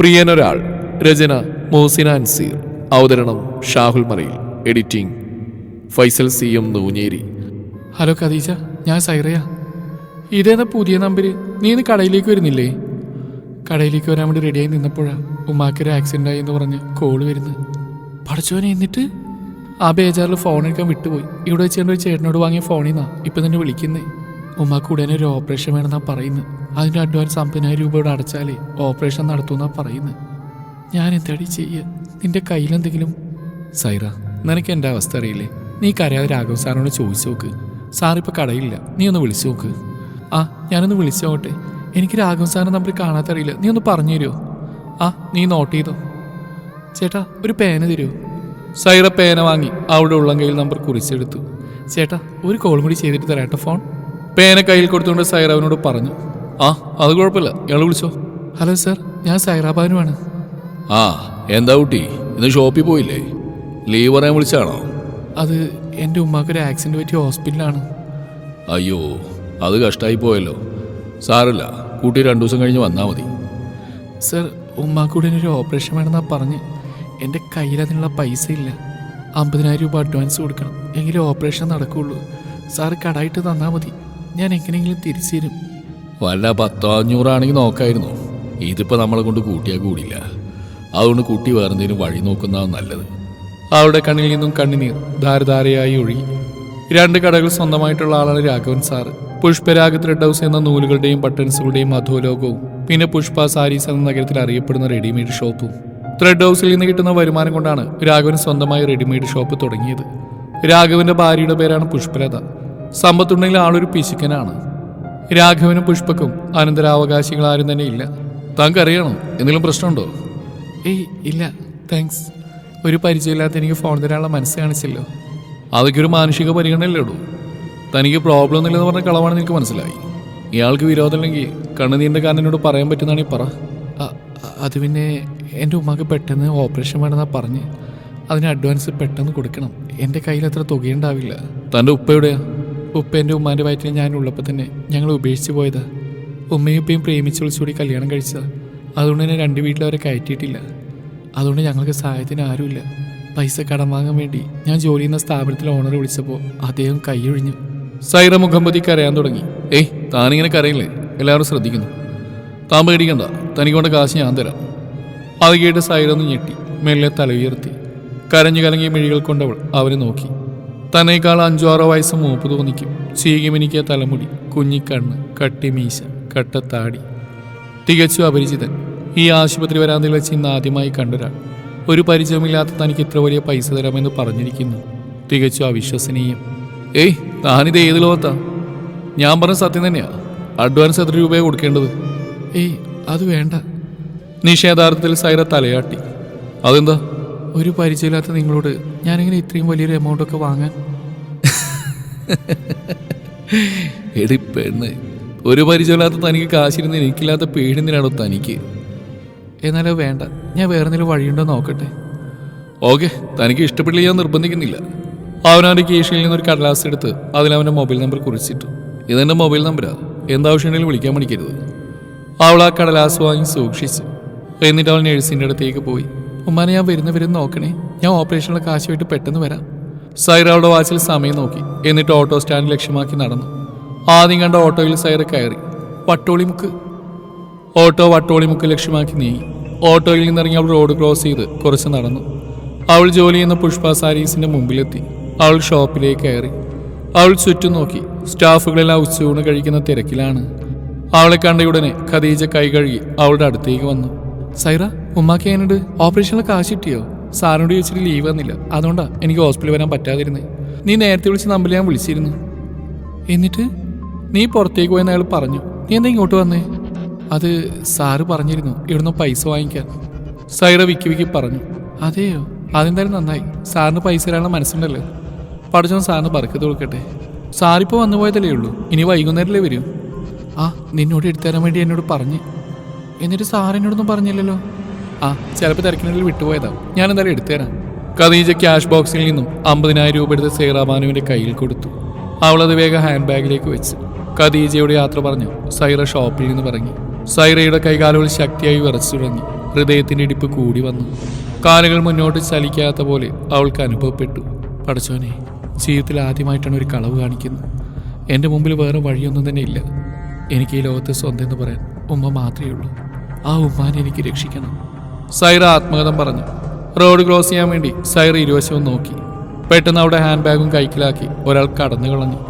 പ്രിയനൊരാൾ. രചന മോസിന അൻസീർ. അവതരണം Shahul Marayil. Editing Faisal CM Nunjeri. Hello Khadeeja, ഞാൻ സൈറയാ. ഇതേതാ പുതിയ നമ്പര്? നീ ഇന്ന് കടയിലേക്ക് വരുന്നില്ലേ? കടയിലേക്ക് വരാൻ വേണ്ടി റെഡിയായി നിന്നപ്പോഴാണ് ഉമ്മാക്കൊരു ആക്സിഡൻ്റ് ആയി എന്ന് പറഞ്ഞ് കോള് വരുന്നത്. പഠിച്ചോനെ, എന്നിട്ട് ആ ബേജാറിൽ ഫോൺ എടുക്കാൻ വിട്ടുപോയി. ഇവിടെ വെച്ച് ഒരു ചേട്ടനോട് വാങ്ങിയ ഫോണിൽ നിന്നാണ് ഇപ്പം തന്നെ വിളിക്കുന്നേ. ഉമ്മാക്ക് ഉടനെ ഒരു ഓപ്പറേഷൻ വേണമെന്നാണ് പറയുന്നത്. അതിൻ്റെ അഡ്വാൻസ് 50,000 രൂപയോട് അടച്ചാലേ ഓപ്പറേഷൻ നടത്തുമെന്നാണ് പറയുന്നത്. ഞാൻ എന്താടി ചെയ്യുക? നിന്റെ കയ്യിലെന്തെങ്കിലും? സൈറ, നിനക്ക് എൻ്റെ അവസ്ഥ അറിയില്ലേ? നീ കരയാതെ രാഘവ് സാറിനോട് ചോദിച്ചു നോക്ക്. സാറിപ്പോൾ കടയില്ല, നീ ഒന്ന് വിളിച്ചു നോക്ക്. ആ, ഞാനൊന്ന് വിളിച്ചു നോക്കട്ടെ. എനിക്ക് രാഘവ് സാറിന് നമ്പർ കാണാത്തറിയില്ല, നീ ഒന്ന് പറഞ്ഞു തരുമോ? ആ, നീ നോട്ട് ചെയ്തോ. ചേട്ടാ, ഒരു പേന തരുമോ? സൈറ പേന വാങ്ങി അവിടെ ഉള്ളം കയ്യിൽ നമ്പർ കുറിച്ചെടുത്തു. ചേട്ടാ, ഒരു കോൾ കൂടി ചെയ്തിട്ട് തരാട്ടോ ഫോൺ. പേന കയ്യിൽ കൊടുത്തുകൊണ്ട് സൈറ അവനോട് പറഞ്ഞു. ആ, അത് കുഴപ്പമില്ല, ഇയാൾ വിളിച്ചോ. ഹലോ സാർ, ഞാൻ സൈറ ബാനുവാണ്. ആ, എന്താ കുട്ടി, ഇന്ന് ഷോപ്പിൽ പോയില്ലേ? ലീവ് പറയാൻ വിളിച്ചാണോ? അത് എൻ്റെ ഉമ്മാക്കൊരു ആക്സിഡൻറ്റ് പറ്റിയ ഹോസ്പിറ്റലാണ്. അയ്യോ, അത് കഷ്ടമായി പോയല്ലോ. സാരല്ല, കൂട്ടി 2 ദിവസം കഴിഞ്ഞ് വന്നാൽ മതി. സാർ, ഉമ്മാക്കൂടെ ഒരു ഓപ്പറേഷൻ വേണമെന്നാണ് പറഞ്ഞ്. എൻ്റെ കയ്യിൽ അതിനുള്ള പൈസ ഇല്ല. 50,000 രൂപ അഡ്വാൻസ് കൊടുക്കണം, എങ്കിലും ഓപ്പറേഷൻ നടക്കുകയുള്ളൂ. സാറ് കടായിട്ട് തന്നാൽ മതി, ഞാൻ എങ്ങനെയെങ്കിലും തിരിച്ചു തരും. വല്ല 100-500 ആണെങ്കിൽ നോക്കായിരുന്നു. ഇതിപ്പോൾ നമ്മളെ കൊണ്ട് കൂട്ടിയാൽ കൂടില്ല. അതുകൊണ്ട് കുട്ടി വേറെന്തെങ്കിലും വഴി നോക്കുന്നതാണ് നല്ലത്. അവളുടെ കണ്ണിൽ നിന്നും കണ്ണുനീർ ധാരധാരയായി ഒഴുകി. 2 കടകൾ സ്വന്തമായിട്ടുള്ള ആളാണ് രാഘവൻ സാറ്. പുഷ്പരാഗ് ത്രെഡ് ഹൗസ് എന്ന നൂലുകളുടെയും ബട്ടൺസുകളുടെയും അധോലോകവും, പിന്നെ പുഷ്പ സാരീസ് എന്ന നഗരത്തിൽ അറിയപ്പെടുന്ന റെഡിമെയ്ഡ് ഷോപ്പും. ത്രെഡ് ഹൗസിൽ നിന്ന് കിട്ടുന്ന വരുമാനം കൊണ്ടാണ് രാഘവൻ സ്വന്തമായി റെഡിമെയ്ഡ് ഷോപ്പ് തുടങ്ങിയത്. രാഘവന്റെ ഭാര്യയുടെ പേരാണ് പുഷ്പലത. സമ്പത്തുണ്ടെങ്കിൽ ആളൊരു പിശുക്കനാണ്. രാഘവനും പുഷ്പക്കും അനന്തരാവകാശികൾ ആരും തന്നെ ഇല്ല. താങ്കറിയണോ? എന്തെങ്കിലും പ്രശ്നമുണ്ടോ? ഏയ് ഇല്ല, താങ്ക്സ്. ഒരു പരിചയമില്ലാത്ത എനിക്ക് ഫോൺ തരാനുള്ള മനസ്സ് കാണിച്ചല്ലോ. അതൊക്കെ ഒരു മാനുഷിക പരിഗണനയല്ലേ ഉള്ളൂ. തനിക്ക് പ്രോബ്ലം ഒന്നുമില്ലെന്ന് പറഞ്ഞ കളവാണെന്ന് എനിക്ക് മനസ്സിലായി. ഇയാൾക്ക് വിരോധമില്ലെങ്കിൽ കണ്ണുനീരിൻ്റെ കാരനോട് പറയാൻ പറ്റുന്നതാണെങ്കിൽ പറ. അത് പിന്നെ എൻ്റെ ഉമ്മാക്ക് പെട്ടെന്ന് ഓപ്പറേഷൻ വേണമെന്നാണ് പറഞ്ഞ്. അതിന് അഡ്വാൻസ് പെട്ടെന്ന് കൊടുക്കണം. എൻ്റെ കയ്യിൽ അത്ര തുകയുണ്ടാവില്ല. തൻ്റെ ഉപ്പ എവിടെയാ? ഉപ്പ എൻ്റെ ഉമ്മാൻ്റെ വയറ്റിൽ ഞാനുള്ളപ്പോൾ തന്നെ ഞങ്ങൾ ഉപേക്ഷിച്ച് പോയതാ. ഉമ്മയും ഉപ്പയും പ്രേമിച്ച് വിളിച്ചുകൂടി കല്യാണം കഴിച്ചതാണ്. അതുകൊണ്ട് തന്നെ 2 വീട്ടിലവരെ കയറ്റിയിട്ടില്ല. അതുകൊണ്ട് ഞങ്ങൾക്ക് സഹായത്തിന് ആരുമില്ല. പൈസ കടം വാങ്ങാൻ വേണ്ടി ഞാൻ ജോലി ചെയ്യുന്ന സ്ഥാപനത്തിലെ ഓണർ വിളിച്ചപ്പോൾ അദ്ദേഹം കൈയൊഴിഞ്ഞു. സൈറ മുഖംപതി കരയാൻ തുടങ്ങി. ഏയ്, താനിങ്ങനെ കരയില്ലേ? എല്ലാവരും ശ്രദ്ധിക്കുന്നു. താൻ പേടിക്കണ്ട, തനിക്കൊണ്ട് കാശ് ഞാൻ തരാം. അത് കേട്ട് സൈറ ഒന്ന് ഞെട്ടി മെല്ലെ തല ഉയർത്തി. കരഞ്ഞു കലങ്ങിയ മിഴികൾ കൊണ്ടവൾ അവനെ നോക്കി. തന്നേക്കാൾ 5-6 വയസ്സ് മൂപ്പ് തോന്നിക്കും. ചീകിമിനിക്കിയ തലമുടി, കുഞ്ഞിക്കണ്ണ്, കട്ടിമീശ, കട്ടത്താടി. തികച്ചു അപരിചിതൻ. ഈ ആശുപത്രി വരാന്തയിൽ വെച്ച് ഇന്ന് ആദ്യമായി കണ്ടൊരാൾ. ഒരു പരിചയമില്ലാത്ത തനിക്ക് ഇത്ര വലിയ പൈസ തരാമെന്ന് പറഞ്ഞിരിക്കുന്നു. തികച്ചു അവിശ്വസനീയം. ഏയ്, താനിത് ഏത് ലോകത്താ? ഞാൻ പറഞ്ഞ സത്യം തന്നെയാ. അഡ്വാൻസ് എത്ര രൂപയാണ് കൊടുക്കേണ്ടത്? ഏയ്, അത് വേണ്ട. നിഷേധാർത്ഥത്തിൽ സൈറ തലയാട്ടി. അതെന്താ? ഒരു പരിചയമില്ലാത്ത നിങ്ങളോട് ഞാനിങ്ങനെ ഇത്രയും വലിയൊരു എമൗണ്ടൊക്കെ വാങ്ങാൻ? എടി പെണ്ണ്, ഒരു പരിചയമില്ലാത്ത തനിക്ക് കാശിരുന്ന് എനിക്കില്ലാത്ത പേടിന്തിനാണോ തനിക്ക്? എന്നാലോ വേണ്ട, ഞാൻ വേറെ എന്തെങ്കിലും വഴിയുണ്ടോ നോക്കട്ടെ. ഓക്കെ, തനിക്ക് ഇഷ്ടപ്പെട്ടില്ല, ഞാൻ നിർബന്ധിക്കുന്നില്ല. അവനവൻ്റെ കീശയിൽ നിന്നൊരു കടലാസ് എടുത്ത് അതിലവൻ്റെ മൊബൈൽ നമ്പർ കുറിച്ചിട്ടു. ഇതെൻ്റെ മൊബൈൽ നമ്പരാ, എന്താവശ്യമുണ്ടെങ്കിലും വിളിക്കാൻ മടിക്കരുത്. അവൾ ആ കടലാസ് വാങ്ങി സൂക്ഷിച്ചു. എന്നിട്ട് അവൾ നഴ്സിൻ്റെ അടുത്തേക്ക് പോയി. ഉമ്മാനെ, ഞാൻ വരുന്ന നോക്കണേ. ഞാൻ ഓപ്പറേഷനുള്ള കാശ് പോയിട്ട് പെട്ടെന്ന് വരാം. സൈറ അവളുടെ വാച്ചിൽ സമയം നോക്കി. എന്നിട്ട് ഓട്ടോ സ്റ്റാൻഡ് ലക്ഷ്യമാക്കി നടന്നു. ആദ്യം കണ്ട ഓട്ടോയിൽ സൈറ കയറി. വട്ടോളിമുക്ക്. ഓട്ടോ വട്ടോളിമുക്ക് ലക്ഷ്യമാക്കി നീങ്ങി. ഓട്ടോയിൽ നിന്നിറങ്ങി അവൾ റോഡ് ക്രോസ് ചെയ്ത് കുറച്ച് നടന്നു. അവൾ ജോലി ചെയ്യുന്ന പുഷ്പ സാരീസിന്റെ മുമ്പിലെത്തി. അവൾ ഷോപ്പിലേക്ക് കയറി. അവൾ ചുറ്റും നോക്കി. സ്റ്റാഫുകളെല്ലാം ഉച്ചയൂണ് കഴിക്കുന്ന തിരക്കിലാണ്. അവളെ കണ്ടയുടനെ ഖദീജ കൈ കഴുകി അവളുടെ അടുത്തേക്ക് വന്നു. സൈറ, ഉമ്മാക്ക് എങ്ങനെയുണ്ട്? ഓപ്പറേഷനുള്ള കാശ് കിട്ടിയോ? സാറിനോട് ചോദിച്ചിട്ട് ലീവ് വന്നില്ല, അതുകൊണ്ടാണ് എനിക്ക് ഹോസ്പിറ്റലിൽ വരാൻ പറ്റാതിരുന്നത്. നീ നേരത്തെ വിളിച്ച നമ്പറിൽ ഞാൻ വിളിച്ചിരുന്നു. എന്നിട്ട് നീ പുറത്തേക്ക് പോയെന്ന് അയാൾ പറഞ്ഞു. നീ എന്താ ഇങ്ങോട്ട് വന്നേ? അത് സാറ് പറഞ്ഞിരുന്നു ഇവിടുന്ന് പൈസ വാങ്ങിക്കാൻ. സൈറ വിക്കി പറഞ്ഞു. അതെയോ? അതെന്തായാലും നന്നായി. സാറിന് പൈസ തരാനുള്ള മനസ്സുണ്ടല്ലോ. പഠിച്ചോ, സാറിന് ബർക്കത്ത് കൊടുക്കട്ടെ. സാറിപ്പോൾ വന്നു പോയതല്ലേ ഉള്ളൂ, ഇനി വൈകുന്നേരമല്ലേ വരൂ. ആ, നിന്നോട് എടുത്തുതരാൻ വേണ്ടി എന്നോട് പറഞ്ഞ്. എന്നിട്ട് സാർ എന്നോടൊന്നും പറഞ്ഞില്ലല്ലോ. ആ, ചിലപ്പോൾ തിരക്കിനുള്ളിൽ വിട്ടുപോയതാവും. ഞാൻ എന്തായാലും എടുത്തുതരാം. ഖദീജ ക്യാഷ് ബോക്സിൽ നിന്നും 50,000 രൂപ എടുത്ത് സൈറ ബാനുവിൻ്റെ കയ്യിൽ കൊടുത്തു. അവളത് വേഗം ഹാൻഡ് ബാഗിലേക്ക് വെച്ച് ഖദീജയോട് യാത്ര പറഞ്ഞു സൈറ ഷോപ്പിൽ നിന്ന് ഇറങ്ങി. സൈറയുടെ കൈകാലുകൾ ശക്തിയായി വിറച്ചു തുടങ്ങി. ഹൃദയത്തിൻ്റെ ഇടിപ്പ് കൂടി വന്നു. കാലുകൾ മുന്നോട്ട് ചലിക്കാത്ത പോലെ അവൾക്ക് അനുഭവപ്പെട്ടു. പടച്ചോനെ, ജീവിതത്തിൽ ആദ്യമായിട്ടാണ് ഒരു കളവ് കാണിക്കുന്നത്. എൻ്റെ മുമ്പിൽ വേറെ വഴിയൊന്നും തന്നെ ഇല്ല. എനിക്ക് ഈ ലോകത്ത് സ്വന്തം എന്ന് പറയാൻ ഉമ്മ മാത്രമേ ഉള്ളൂ. ആ ഉമ്മാനെ എനിക്ക് രക്ഷിക്കണം. സൈറ ആത്മകഥം പറഞ്ഞു. റോഡ് ക്രോസ് ചെയ്യാൻ വേണ്ടി സൈറ ഇരുവശവും നോക്കി. പെട്ടെന്ന് അവിടെ ഹാൻഡ് ബാഗും കൈക്കിലാക്കി ഒരാൾ കടന്നു കളഞ്ഞു.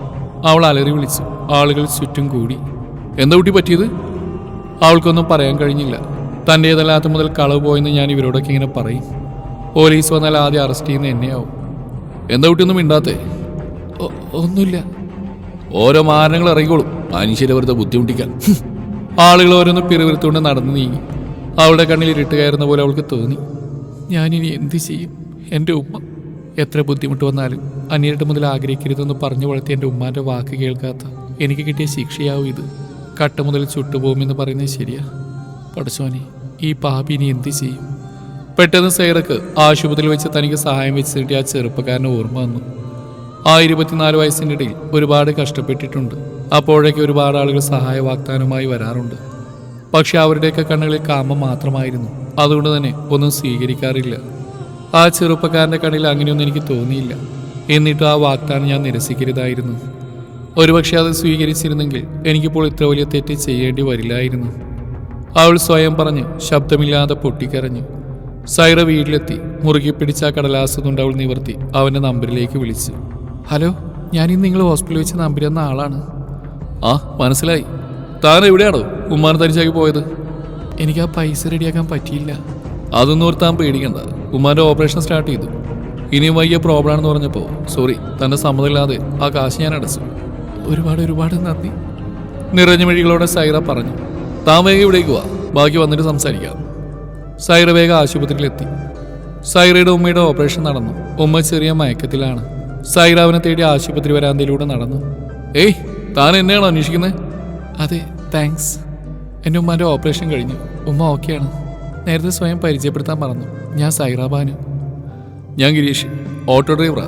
അവൾ അലറി വിളിച്ചു. ആളുകൾ ചുറ്റും കൂടി. എന്താ കുട്ടി പറ്റിയത്? അവൾക്കൊന്നും പറയാൻ കഴിഞ്ഞില്ല. തൻ്റേതല്ലാത്ത മുതൽ കളവ് പോയെന്ന് ഞാൻ ഇവരോടൊക്കെ ഇങ്ങനെ പറയും. പോലീസ് വന്നാൽ ആദ്യം അറസ്റ്റ് ചെയ്യുന്ന എന്നെയാവും. എന്താ കുട്ടിയൊന്നും മിണ്ടാത്തേ? ഒന്നുമില്ല. ഓരോ മാരണങ്ങൾ ഇറങ്ങിക്കോളും, മനുഷ്യരെ വെറുതെ ബുദ്ധിമുട്ടിക്കാൻ. ആളുകൾ ഓരോന്ന് പിറുവിരുത്തുകൊണ്ട് നടന്നു നീങ്ങി. അവളുടെ കണ്ണിൽ ഇരുട്ട് കയറുന്ന പോലെ അവൾക്ക് തോന്നി. ഞാനിനി എന്ത് ചെയ്യും? എൻ്റെ ഉമ്മ എത്ര ബുദ്ധിമുട്ട് വന്നാലും അന്യരുടെ മുതൽ ആഗ്രഹിക്കരുതെന്ന് പറഞ്ഞു വളർത്തി എൻ്റെ ഉമ്മാൻ്റെ വാക്ക് കേൾക്കാത്ത എനിക്ക് കിട്ടിയ ശിക്ഷയാവും ഇത്. കട്ട മുതൽ ചുട്ടുപോകുമെന്ന് പറയുന്നത് ശരിയാ. പടച്ചോനെ, ഈ പാപി ഇനി എന്ത് ചെയ്യും? പെട്ടെന്ന് സൈറക്ക് ആശുപത്രിയിൽ വെച്ച് തനിക്ക് സഹായം വെച്ച് കിട്ടിയ ആ ചെറുപ്പക്കാരന് ഓർമ്മ വന്നു. ആ 24 വയസ്സിൻ്റെ ഇടയിൽ ഒരുപാട് കഷ്ടപ്പെട്ടിട്ടുണ്ട്. അപ്പോഴേക്ക് ഒരുപാട് ആളുകൾ സഹായ വാഗ്ദാനവുമായി വരാറുണ്ട്. പക്ഷെ അവരുടെയൊക്കെ കണ്ണുകളിൽ കാമം മാത്രമായിരുന്നു. അതുകൊണ്ട് തന്നെ ഒന്നും സ്വീകരിക്കാറില്ല. ആ ചെറുപ്പക്കാരൻ്റെ കണ്ണിൽ അങ്ങനെയൊന്നും എനിക്ക് തോന്നിയില്ല. എന്നിട്ടും ആ വാഗ്ദാനം ഞാൻ നിരസിക്കരുതായിരുന്നു. ഒരുപക്ഷെ അത് സ്വീകരിച്ചിരുന്നെങ്കിൽ എനിക്കിപ്പോൾ ഇത്ര വലിയ തെറ്റ് ചെയ്യേണ്ടി വരില്ലായിരുന്നു. അവൾ സ്വയം പറഞ്ഞ് ശബ്ദമില്ലാതെ പൊട്ടിക്കരഞ്ഞു. സൈറ വീട്ടിലെത്തി. മുറുകി പിടിച്ച ആ കടലാസ് കൊണ്ട് അവൾ നിവർത്തി അവൻ്റെ നമ്പറിലേക്ക് വിളിച്ചു. ഹലോ, ഞാനിന്ന് നിങ്ങൾ ഹോസ്പിറ്റലിൽ വെച്ച് നമ്പർ തന്ന ആളാണ്. ആ, മനസ്സിലായി. താൻ എവിടെയാണോ ഉമ്മാനെ തനിച്ചാക്കി പോയത്? എനിക്ക് ആ പൈസ റെഡിയാക്കാൻ പറ്റിയില്ല. അതൊന്നും ഓർത്താൻ പേടിക്കണ്ട. ഉമ്മാൻ്റെ ഓപ്പറേഷൻ സ്റ്റാർട്ട് ചെയ്തു. ഇനിയും വലിയ പ്രോബ്ലം ആണെന്ന് പറഞ്ഞപ്പോൾ സോറി, തൻ്റെ സമ്മതമില്ലാതെ ആ കാശ് ഞാൻ അടച്ചു. ഒരുപാട് നന്ദി. നിറഞ്ഞ മിഴികളോടെ സൈറ പറഞ്ഞു. താൻ വേഗം ഇവിടേക്ക് വാ, ബാക്കി വന്നിട്ട് സംസാരിക്കാം. സൈറ വേഗം ആശുപത്രിയിലെത്തി. സൈറയുടെ ഉമ്മയുടെ ഓപ്പറേഷൻ നടന്നു. ഉമ്മ ചെറിയ മയക്കത്തിലാണ്. സൈറ അവനെ തേടി ആശുപത്രി വരാന്തയിലൂടെ നടന്നു. ഏയ്, താൻ എന്നെയാണോ അന്വേഷിക്കുന്നത്? അതെ, താങ്ക്സ്. എൻ്റെ ഉമ്മാൻ്റെ ഓപ്പറേഷൻ കഴിഞ്ഞു. ഉമ്മ ഓക്കെയാണ്. നേരത്തെ സ്വയം പരിചയപ്പെടുത്താൻ മറന്നു. ഞാൻ സൈറ ബാനു. ഞാൻ ഗിരീഷ്, ഓട്ടോ ഡ്രൈവറാ.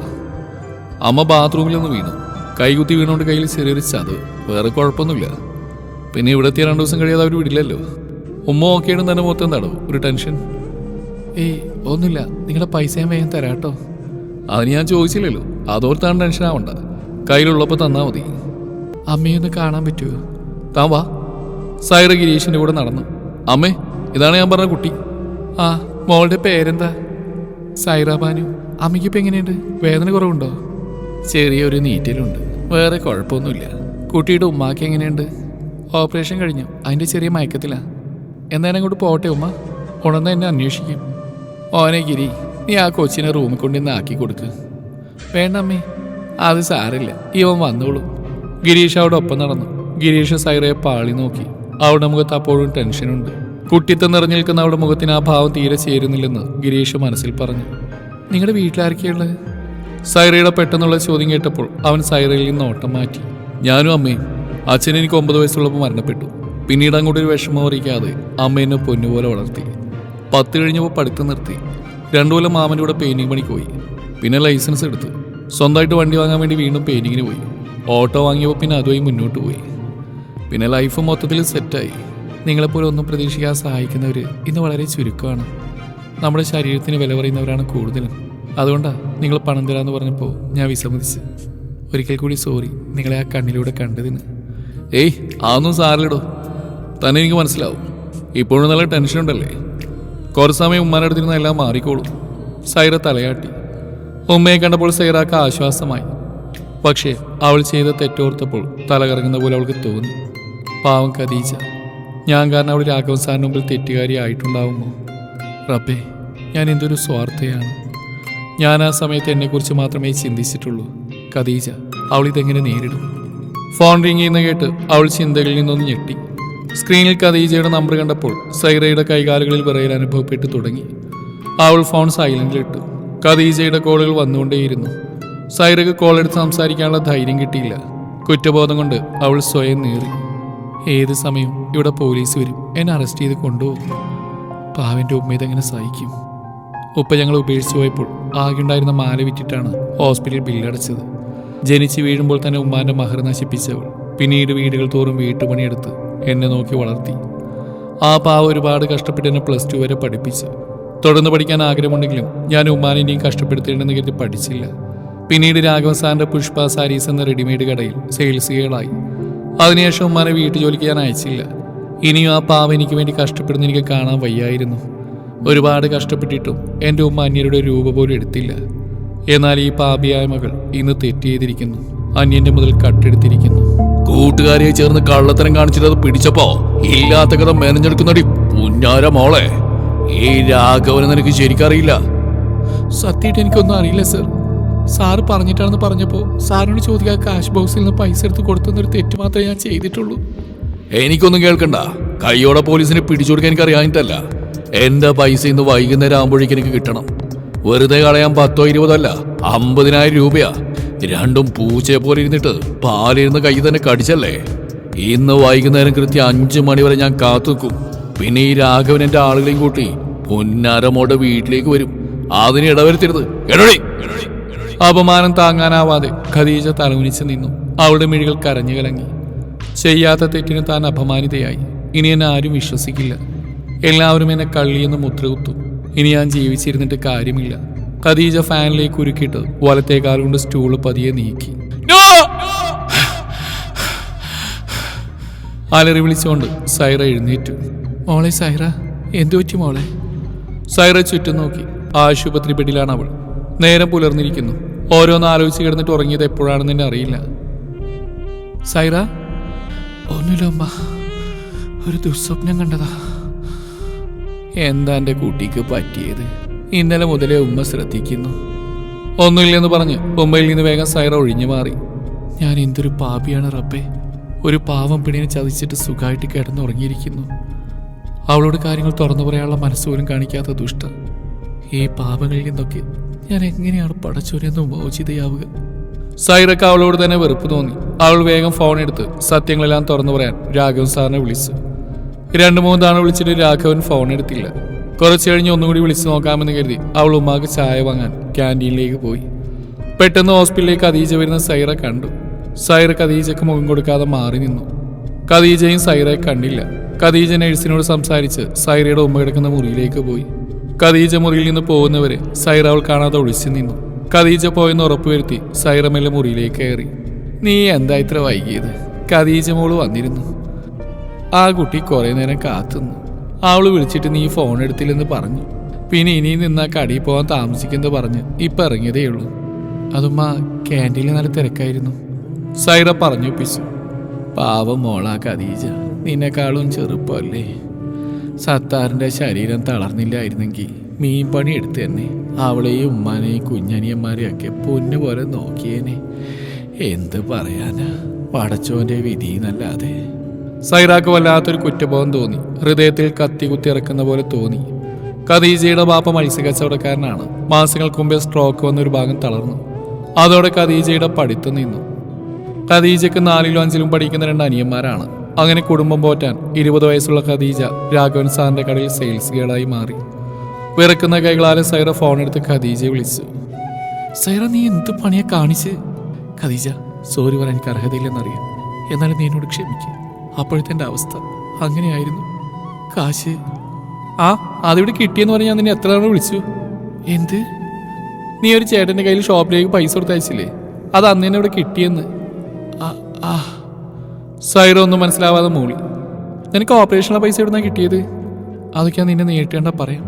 അമ്മ ബാത്റൂമിലൊന്ന് വീണു. കൈകുത്തി വീണുകൊണ്ട് കയ്യിൽ ചെറിയൊരു ചതവ്. വേറെ കുഴപ്പമൊന്നുമില്ല. പിന്നെ ഇവിടെ എത്തിയ 2 ദിവസം കഴിയാതെ അവർ വിടില്ലല്ലോ. ഉമ്മ ഓക്കെയാണ് തന്നെ മൊത്തം തടവും. ഒരു ടെൻഷൻ? ഏയ്, ഒന്നുമില്ല. നിങ്ങളുടെ പൈസ ഞാൻ വേഗം തരാം കേട്ടോ. അതിന് ഞാൻ ചോദിച്ചില്ലല്ലോ. അതോർത്താണ് ടെൻഷൻ ആവണ്ട. കയ്യിലുള്ളപ്പോൾ തന്നാൽ മതി. അമ്മയൊന്ന് കാണാൻ പറ്റുമോ? താൻ വാ. സൈറ ഗിരീഷിൻ്റെ കൂടെ നടന്നു. അമ്മേ, ഇതാണ് ഞാൻ പറഞ്ഞ കുട്ടി. ആ, മോളുടെ പേരെന്താ? സൈറ ബാനു. അമ്മയ്ക്കിപ്പോൾ എങ്ങനെയുണ്ട്? വേദന കുറവുണ്ടോ? ചെറിയൊരു നീറ്റലുണ്ട്, വേറെ കുഴപ്പമൊന്നുമില്ല. കുട്ടിയുടെ ഉമ്മാക്ക് എങ്ങനെയുണ്ട്? ഓപ്പറേഷൻ കഴിഞ്ഞു. അതിൻ്റെ ചെറിയ മയക്കത്തിലാണ്. എന്തായാലും അങ്ങോട്ട് പോട്ടെ ഉമ്മ. ഉണർന്ന് എന്നെ അന്വേഷിക്കും. ഓനെ ഗിരി, നീ ആ കൊച്ചിനെ റൂമിൽ കൊണ്ടുവന്ന് ആക്കി കൊടുക്ക്. വേണ്ട അമ്മേ, അത് സാരില്ല, ഇവൻ വന്നോളൂ. ഗിരീഷ് അവിടെ ഒപ്പം നടന്നു. ഗിരീഷ് സൈറയെ പാളി നോക്കി. അവളുടെ മുഖത്ത് അപ്പോഴും ടെൻഷനുണ്ട്. കുട്ടിത്തം നിറഞ്ഞു നിൽക്കുന്ന അവളുടെ മുഖത്തിന് ആ ഭാവം തീരെ ചേരുന്നില്ലെന്ന് ഗിരീഷ് മനസ്സിൽ പറഞ്ഞു. നിങ്ങളുടെ വീട്ടിലാർക്കെയുള്ളത്? സൈറയുടെ പെട്ടെന്നുള്ള ചോദ്യം കേട്ടപ്പോൾ അവൻ സൈറയിൽ നിന്ന് ഓട്ടം മാറ്റി. ഞാനും അമ്മയും. അച്ഛൻ എനിക്ക് 9 വയസ്സുള്ളപ്പോൾ മരണപ്പെട്ടു. പിന്നീട് അങ്ങോട്ട് ഒരു വിഷമം അറിയിക്കാതെ അമ്മ എന്നെ പൊന്നുപോലെ വളർത്തി. 10 കഴിഞ്ഞപ്പോൾ പഠിത്തം നിർത്തി. 2 കൊല്ലം മാമൻ്റെ കൂടെ പെയിൻറ്റിങ് പണിക്ക് പോയി. പിന്നെ ലൈസൻസ് എടുത്തു. സ്വന്തമായിട്ട് വണ്ടി വാങ്ങാൻ വേണ്ടി വീണ്ടും പെയിൻറ്റിങ്ങിന് പോയി. ഓട്ടോ വാങ്ങിയപ്പോൾ പിന്നെ അതുവഴി മുന്നോട്ട് പോയി. പിന്നെ ലൈഫ് മൊത്തത്തിൽ സെറ്റായി. നിങ്ങളെപ്പോലെ ഒന്നും പ്രതീക്ഷിക്കാതെ സഹായിക്കുന്നവർ ഇന്ന് വളരെ ചുരുക്കമാണ്. നമ്മുടെ ശരീരത്തിന് വില പറയുന്നവരാണ് കൂടുതലും. അതുകൊണ്ടാണ് നിങ്ങൾ പണം തരാമെന്ന് പറഞ്ഞപ്പോൾ ഞാൻ വിസമ്മതിച്ച്. ഒരിക്കൽ കൂടി സോറി, നിങ്ങളെ ആ കണ്ണിലൂടെ കണ്ടതിന്. ഏയ്, അതൊന്നും സാറിലിടോ. തന്നെ എനിക്ക് മനസ്സിലാവും. ഇപ്പോഴും നല്ല ടെൻഷൻ ഉണ്ടല്ലേ. കുറച്ച് സമയം ഉമ്മാൻ്റെ അടുത്തിരുന്ന എല്ലാം മാറിക്കോളൂ. സൈറ തലയാട്ടി. ഉമ്മയെ കണ്ടപ്പോൾ സൈറാക്ക് ആശ്വാസമായി. പക്ഷേ അവൾ ചെയ്ത തെറ്റോർത്തപ്പോൾ തലകറങ്ങുന്ന പോലെ അവൾക്ക് തോന്നി. പാവം ഖദീജ. ഞാൻ കാരണം അവൾ രാഘവൻ സാറിന് മുമ്പിൽ തെറ്റുകാരിയായിട്ടുണ്ടാവുമോ? റബ്ബേ, ഞാൻ എന്തൊരു സ്വാർത്ഥയാണ്. ഞാൻ ആ സമയത്ത് എന്നെക്കുറിച്ച് മാത്രമേ ചിന്തിച്ചിട്ടുള്ളൂ. ഖദീജ, അവൾ ഇതെങ്ങനെ നേരിടും? ഫോൺ റിങ് ചെയ്യുന്ന കേട്ട് അവൾ ചിന്തകളിൽ നിന്നൊന്ന് ഞെട്ടി. സ്ക്രീനിൽ ഖദീജയുടെ നമ്പർ കണ്ടപ്പോൾ സൈറയുടെ കൈകാലുകളിൽ വിറയൽ അനുഭവപ്പെട്ടു തുടങ്ങി. അവൾ ഫോൺ സൈലന്റിലിട്ടു. ഖദീജയുടെ കോളുകൾ വന്നുകൊണ്ടേയിരുന്നു. സൈറയ്ക്ക് കോളെടുത്ത് സംസാരിക്കാനുള്ള ധൈര്യം കിട്ടിയില്ല. കുറ്റബോധം കൊണ്ട് അവൾ സ്വയം നേറി. ഏത് സമയം ഇവിടെ പോലീസ് വരും, എന്നെ അറസ്റ്റ് ചെയ്ത് കൊണ്ടുപോകും. പാവൻ്റെ ഉമ്മ ഇതെങ്ങനെ സഹിക്കും? ഉപ്പ ഞങ്ങൾ ഉപേക്ഷിച്ചു പോയപ്പോൾ ആകെ ഉണ്ടായിരുന്ന മാല വിറ്റിട്ടാണ് ഹോസ്പിറ്റലിൽ ബില്ലടച്ചത്. ജനിച്ച് വീഴുമ്പോൾ തന്നെ ഉമ്മാൻ്റെ മഹർ നശിപ്പിച്ചവൾ പിന്നീട് വീടുകൾ തോറും വീട്ടുപണിയെടുത്ത് എന്നെ നോക്കി വളർത്തി. ആ പാവ ഒരുപാട് കഷ്ടപ്പെട്ട് എന്നെ +2 വരെ പഠിപ്പിച്ച്. തുടർന്ന് പഠിക്കാൻ ആഗ്രഹമുണ്ടെങ്കിലും ഞാൻ ഉമ്മാനെ ഇനിയും കഷ്ടപ്പെടുത്തേണ്ടെന്ന് കരുതി പഠിച്ചില്ല. പിന്നീട് രാഘവൻ സാറിന്റെ പുഷ്പ സാരീസ് എന്ന റെഡിമെയ്ഡ് കടയിൽ സെയിൽസ് ഗേളായി. അതിനുശേഷം ഉമ്മാനെ വീട്ടുജോലിക്ക് ഞാൻ അയച്ചില്ല. ഇനിയും ആ പാവ എനിക്ക് വേണ്ടി കഷ്ടപ്പെടുന്ന എനിക്ക് കാണാൻ വയ്യായിരുന്നു. ഒരുപാട് കഷ്ടപ്പെട്ടിട്ടും എൻ്റെ ഉമ്മ അന്യരുടെ രൂപ പോലും എടുത്തില്ല. എന്നാൽ ഈ പാപിയായ മകൾ ഇന്ന് തെറ്റ് ചെയ്തിരിക്കുന്നു. അന്യന്റെ മുതൽ കട്ടെടുത്തിരിക്കുന്നു. കൂട്ടുകാരിയെ ചേർന്ന് കള്ളത്തരം കാണിച്ചിട്ട് അത് പിടിച്ചപ്പോ ഇല്ലാത്ത കഥ മെനഞ്ഞെടുക്കുന്നടി പുന്നാര മോളെ. ഈ രാഘവനെ നിനക്ക് ശരിക്കറിയില്ല. സത്യമായിട്ട് എനിക്കൊന്നും അറിയില്ല സർ. സാറ് പറഞ്ഞിട്ടാണെന്ന് പറഞ്ഞപ്പോൾ സാറിനോട് ചോദിക്കാൻ കാശ് ബോക്സിൽ നിന്ന് പൈസ എടുത്ത് കൊടുത്തെന്നൊരു തെറ്റ് മാത്രമേ ഞാൻ ചെയ്തിട്ടുള്ളൂ. എനിക്കൊന്നും കേൾക്കണ്ട. കയ്യോടെ പോലീസിനെ പിടിച്ചു കൊടുക്കാൻ എനിക്ക് അറിയാഞ്ഞിട്ടല്ല. എന്റെ പൈസ ഇന്ന് വൈകുന്നേരം ആകുമ്പോഴേക്ക് എനിക്ക് കിട്ടണം. വെറുതെ കളയാൻ 10 20 അല്ല, 50,000 രൂപയാ. രണ്ടും പൂച്ചയെ പോലെ ഇരുന്നിട്ട് പാലിരുന്ന് കൈ തന്നെ കടിച്ചല്ലേ. ഇന്ന് വൈകുന്നേരം കൃത്യം 5 മണി വരെ ഞാൻ കാത്തു നിൽക്കും. പിന്നെ ഈ രാഘവൻ എന്റെ ആളുകളെയും കൂട്ടി പൊന്നാരമോടെ വീട്ടിലേക്ക് വരും. അതിന് ഇടവരുത്തരുത്. അപമാനം താങ്ങാനാവാതെ ഖദീജ തലകുനിച്ച് നിന്നു. അവളുടെ മിഴികൾ കരഞ്ഞു കലങ്ങി. ചെയ്യാത്ത തെറ്റിന് താൻ അപമാനിതയായി. ഇനി എന്നെ ആരും വിശ്വസിക്കില്ല. എല്ലാവരും എന്നെ കള്ളിയെന്ന് മുദ്രകുത്തും. ഇനി ഞാൻ ജീവിച്ചിരുന്നിട്ട് കാര്യമില്ല. ഖദീജ ഫാനിലേക്ക് ഉരുക്കിയിട്ട് വലത്തേക്കാൽ കൊണ്ട് സ്റ്റൂള് പതിയെ നീക്കി. അലറി വിളിച്ചുകൊണ്ട് സൈറ എഴുന്നേറ്റു. മോളെ സൈറ, എന്തു പറ്റി മോളെ? സൈറ ചുറ്റും നോക്കി. ആശുപത്രി ബെഡിലാണ് അവൾ. നേരം പുലർന്നിരിക്കുന്നു. ഓരോന്ന് ആലോചിച്ച് കിടന്നിട്ട് ഉറങ്ങിയത് എപ്പോഴാണെന്ന് തന്നെ അറിയില്ല. സൈറ, ഒന്നുമില്ല ഉമ്മ, ഒരു ദുസ്വപ്നം കണ്ടതാ. എന്താ എൻ്റെ കുട്ടിക്ക് പറ്റിയത്? ഇന്നലെ മുതലേ ഉമ്മ ശ്രദ്ധിക്കുന്നു. ഒന്നുമില്ലെന്ന് പറഞ്ഞ് ഉമ്മയിൽ നിന്ന് വേഗം സൈറ ഒഴിഞ്ഞു മാറി. ഞാൻ എന്തൊരു പാപിയാണ് റബ്ബേ. ഒരു പാവം പിടിനെ ചതിച്ചിട്ട് സുഖമായിട്ട് കിടന്നുറങ്ങിയിരിക്കുന്നു. അവളോട് കാര്യങ്ങൾ തുറന്നു പറയാനുള്ള മനസ്സുപോലും കാണിക്കാത്ത ദുഷ്ട. ഈ പാപങ്ങളിൽ നിന്നൊക്കെ ഞാൻ എങ്ങനെയാണ് പടച്ചോരെന്ന് മോചിതയാവുക? സൈറക്ക് അവളോട് തന്നെ വെറുപ്പ് തോന്നി. അവൾ വേഗം ഫോൺ എടുത്ത് സത്യങ്ങളെല്ലാം തുറന്നു പറയാൻ രാഘവൻ സാറിനെ വിളിച്ചു. 2-3 തവണ വിളിച്ചിട്ട് രാഘവൻ ഫോൺ എടുത്തില്ല. കുറച്ച് കഴിഞ്ഞ് ഒന്നുകൂടി വിളിച്ചു നോക്കാമെന്ന് കരുതി അവൾ ഉമ്മാക്ക് ചായ വാങ്ങാൻ ക്യാൻറ്റീനിലേക്ക് പോയി. പെട്ടെന്ന് ഹോസ്പിറ്റലിലേക്ക് ഖദീജ വരുന്ന സൈറ കണ്ടു. സൈറ ഖദീജക്ക് മുഖം കൊടുക്കാതെ മാറി നിന്നു. ഖദീജയും സൈറയെ കണ്ടില്ല. ഖദീജ നഴ്സിനോട് സംസാരിച്ച് സൈറയുടെ ഉമ്മ കിടക്കുന്ന മുറിയിലേക്ക് പോയി. ഖദീജ മുറിയിൽ നിന്ന് പോകുന്നവരെ സൈറ അവൾ കാണാതെ ഒളിച്ചു നിന്നു. ഖദീജ പോയെന്ന് ഉറപ്പുവരുത്തി സൈറ മെല്ലെ മുറിയിലേക്ക് കയറി. നീ എന്താ ഇത്ര വൈകിയത്? ഖദീജ മോള് വന്നിരുന്നു. ആ കുട്ടി കുറെ നേരം കാത്തുന്നു. അവള് വിളിച്ചിട്ട് നീ ഫോൺ എടുത്തില്ലെന്ന് പറഞ്ഞു. പിന്നെ ഇനിയും നിന്നാ കടയിൽ പോകാൻ താമസിക്കുന്നത് പറഞ്ഞ് ഇപ്പം ഇറങ്ങിയതേ ഉള്ളൂ. അതുമ്മ ക്യാൻറ്റീനിൽ നല്ല തിരക്കായിരുന്നു. സൈറ പറഞ്ഞൊപ്പിച്ചു. പാവം മോളാ ഖദീജ, നിന്നെക്കാളും ചെറുപ്പമല്ലേ. സത്താറിൻ്റെ ശരീരം തളർന്നില്ലായിരുന്നെങ്കിൽ മീൻ പണി എടുത്ത് തന്നെ അവളെയും ഉമ്മാനെയും കുഞ്ഞനിയന്മാരെയും ഒക്കെ പൊന്നുപോലെ നോക്കിയേനെ. എന്ത് പറയാനാ, പടച്ചോന്റെ വിധി എന്നല്ലാതെ. സൈറാക്ക് വല്ലാത്തൊരു കുറ്റബോധം തോന്നി. ഹൃദയത്തിൽ കത്തി കുത്തി ഇറക്കുന്ന പോലെ തോന്നി. ഖദീജയുടെ ബാപ്പ മത്സ്യക്കച്ചവടക്കാരനാണ്. മാസങ്ങൾക്ക് മുമ്പേ സ്ട്രോക്ക് വന്നൊരു ഭാഗം തളർന്നു. അതോടെ ഖദീജയുടെ പഠിത്തം നിന്നു. ഖദീജയ്ക്ക് 4-ലും 5-ലും പഠിക്കുന്ന 2 അനിയന്മാരാണ്. അങ്ങനെ കുടുംബം പോറ്റാൻ 20 വയസ്സുള്ള ഖദീജ രാഘവൻ സാറിന്റെ കടയിൽ സെയിൽസ് ഗേളായി മാറി. വിറക്കുന്ന കൈകളാലെ സൈറ ഫോൺ എടുത്ത് ഖദീജയെ വിളിച്ചു. സൈറ, നീ എന്ത് പണിയാ കാണിച്ച്? ഖദീജ, സോറി പറയാൻ എനിക്ക് അർഹതയില്ലെന്നറിയാം. എന്നാലും നീ എന്നോട് ക്ഷമിക്കുക. അപ്പോഴത്തെ എൻ്റെ അവസ്ഥ അങ്ങനെയായിരുന്നു. കാശ് അതിവിടെ കിട്ടിയെന്ന് പറഞ്ഞ് ഞാൻ നിന്നെ എത്ര തവണ വിളിച്ചു. എന്ത്? നീ ഒരു ചേട്ടൻ്റെ കയ്യിൽ ഷോപ്പിലേക്ക് പൈസ കൊടുത്തയച്ചില്ലേ? അത് അന്ന് തന്നെ ഇവിടെ കിട്ടിയെന്ന്. സൈറ ഒന്നും മനസ്സിലാവാതെ മൂളി. നിനക്ക് ഓപ്പറേഷനുള്ള പൈസ എവിടുന്നാണ് കിട്ടിയത്? അതൊക്കെ നിന്നെ നേരിട്ടേണ്ട പറയാം.